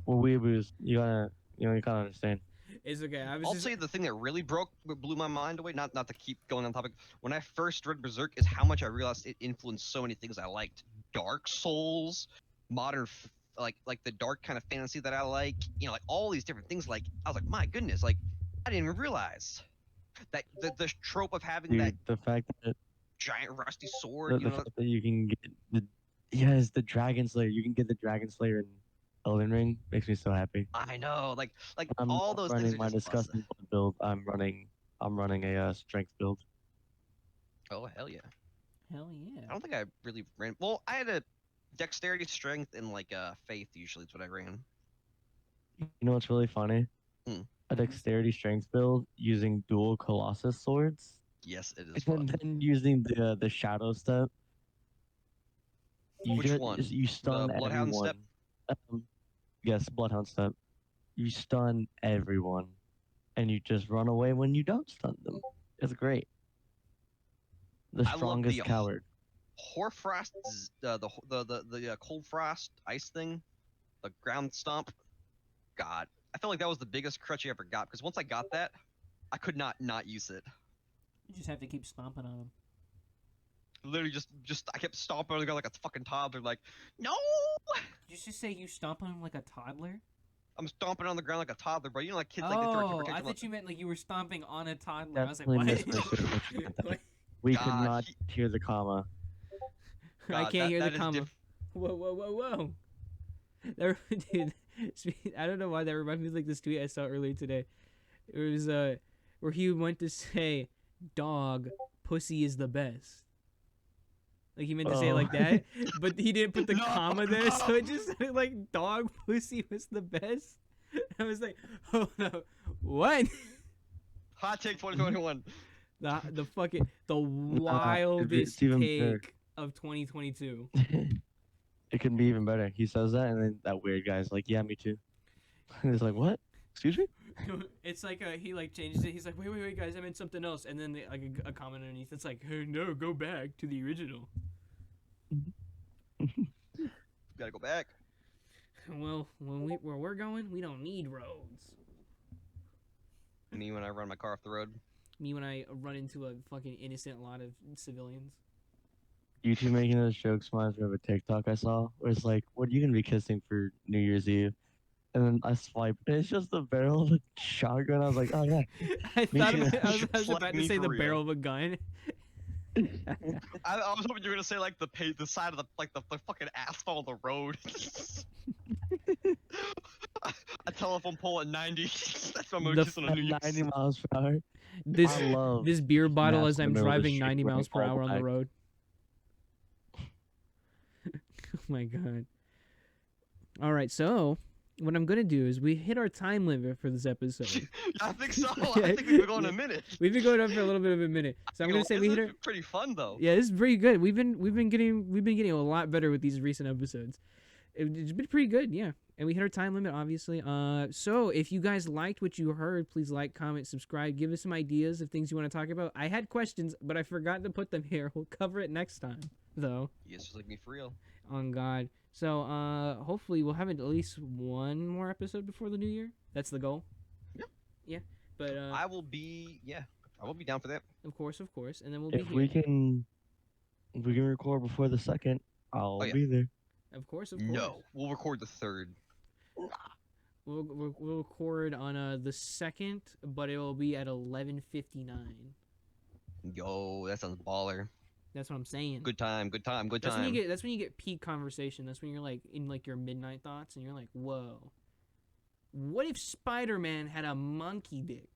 well, weeaboos, you gotta understand. It's okay. I was I'll just say the thing that really blew my mind away. Not to keep going on topic. When I first read Berserk, is how much I realized it influenced so many things I liked. Dark Souls, modern, like the dark kind of fantasy that I like. You know, like all these different things. Like I was like, my goodness, like I didn't even realize that the trope of having that Dude, the fact that giant rusty sword. You the know, fact that you can get the yes, the Dragon Slayer, you can get the Dragon Slayer in Elden Ring makes me so happy. I know, like I'm all not those things running are my just awesome. disgusting blood build. I'm running a strength build. Oh hell yeah! hell yeah. I don't think I really ran. Well, I had a dexterity, strength, and like faith. Usually, it's what I ran. You know what's really funny? Hmm. A dexterity strength build using dual Colossus swords, Yes, it is and fun. then using the shadow step. Which one? You The stun Bloodhound everyone. step? Um, yes, Bloodhound step. You stun everyone, and you just run away when you don't stun them. It's great. The I love the strongest coward. Hoarfrost, the cold frost ice thing, the ground stomp. God, I felt like that was the biggest crutch I ever got because once I got that, I could not use it. You just have to keep stomping on them. Literally, just I kept stomping on the ground like a fucking toddler. Like, no, Did you just say you stomp on them like a toddler? I'm stomping on the ground like a toddler, bro. You know, like kids like they throw a Oh, temper I tantrum. thought you meant like you were stomping on a toddler. I was like, Definitely what? misheard what you meant there. What? We could God, not hear the comma. I God, can't hear the that is comma. Whoa, whoa, whoa, whoa! That, dude, I don't know why that reminds me of like this tweet I saw earlier today. It was where he went to say, "Dog, pussy is the best." Like he meant to say it like that, but he didn't put the No, comma there, so no. it just sounded like "dog, pussy was the best." I was like, "Oh no, what?" Hot take 2021. The fucking the Nah, wildest it's even better. take of 2022. It can be even better. He says that, and then that weird guy's like, "Yeah, me too." And he's like, "What? Excuse me?" It's like he like changes it. He's like, wait, guys, I meant something else. And then like a comment underneath. It's like, hey, no, go back to the original. Gotta go back. Well, where we're going, we don't need roads. Me when I run my car off the road. Me when I run into a fucking innocent lot of civilians. You two making those jokes reminds me of a TikTok I saw where it's like, "What are you gonna be kissing for New Year's Eve?" and then I swipe, and it's just the barrel of a shotgun. I was like, oh yeah. I thought too. I was Like about to me say for the real. barrel of a gun. I was hoping you were gonna say like the side of the fucking asphalt of the road. A telephone pole at 90. That's my The mood on a New At Year's. 90 miles per hour. This I love this beer bottle maps as in the I'm middle of the driving street 90 running miles per all hour on the black. road. Oh my god. All right, so what I'm gonna do is we hit our time limit for this episode. I think so. I think we've been going Yeah. a minute. We've been going on for a little bit of a minute, so I'm gonna say we hit our. Pretty fun though. Yeah, this is pretty good. We've been getting a lot better with these recent episodes. It's been pretty good, yeah. And we hit our time limit, obviously. So if you guys liked what you heard, please like, comment, subscribe. Give us some ideas of things you want to talk about. I had questions, but I forgot to put them here. We'll cover it next time, though. Yes, just like me for real. On God. So hopefully we'll have at least one more episode before the new year. That's the goal. Yep. Yeah. But I will be down for that. of course, and then we'll If be we here. can record before the second, I'll Oh, yeah. be there. Of course. No, we'll record the third. We'll record on the second, but it will be at 11:59. Yo, that sounds baller. That's what I'm saying. Good time. That's when you get peak conversation. That's when you're like in like your midnight thoughts, and you're like, whoa. What if Spider-Man had a monkey dick?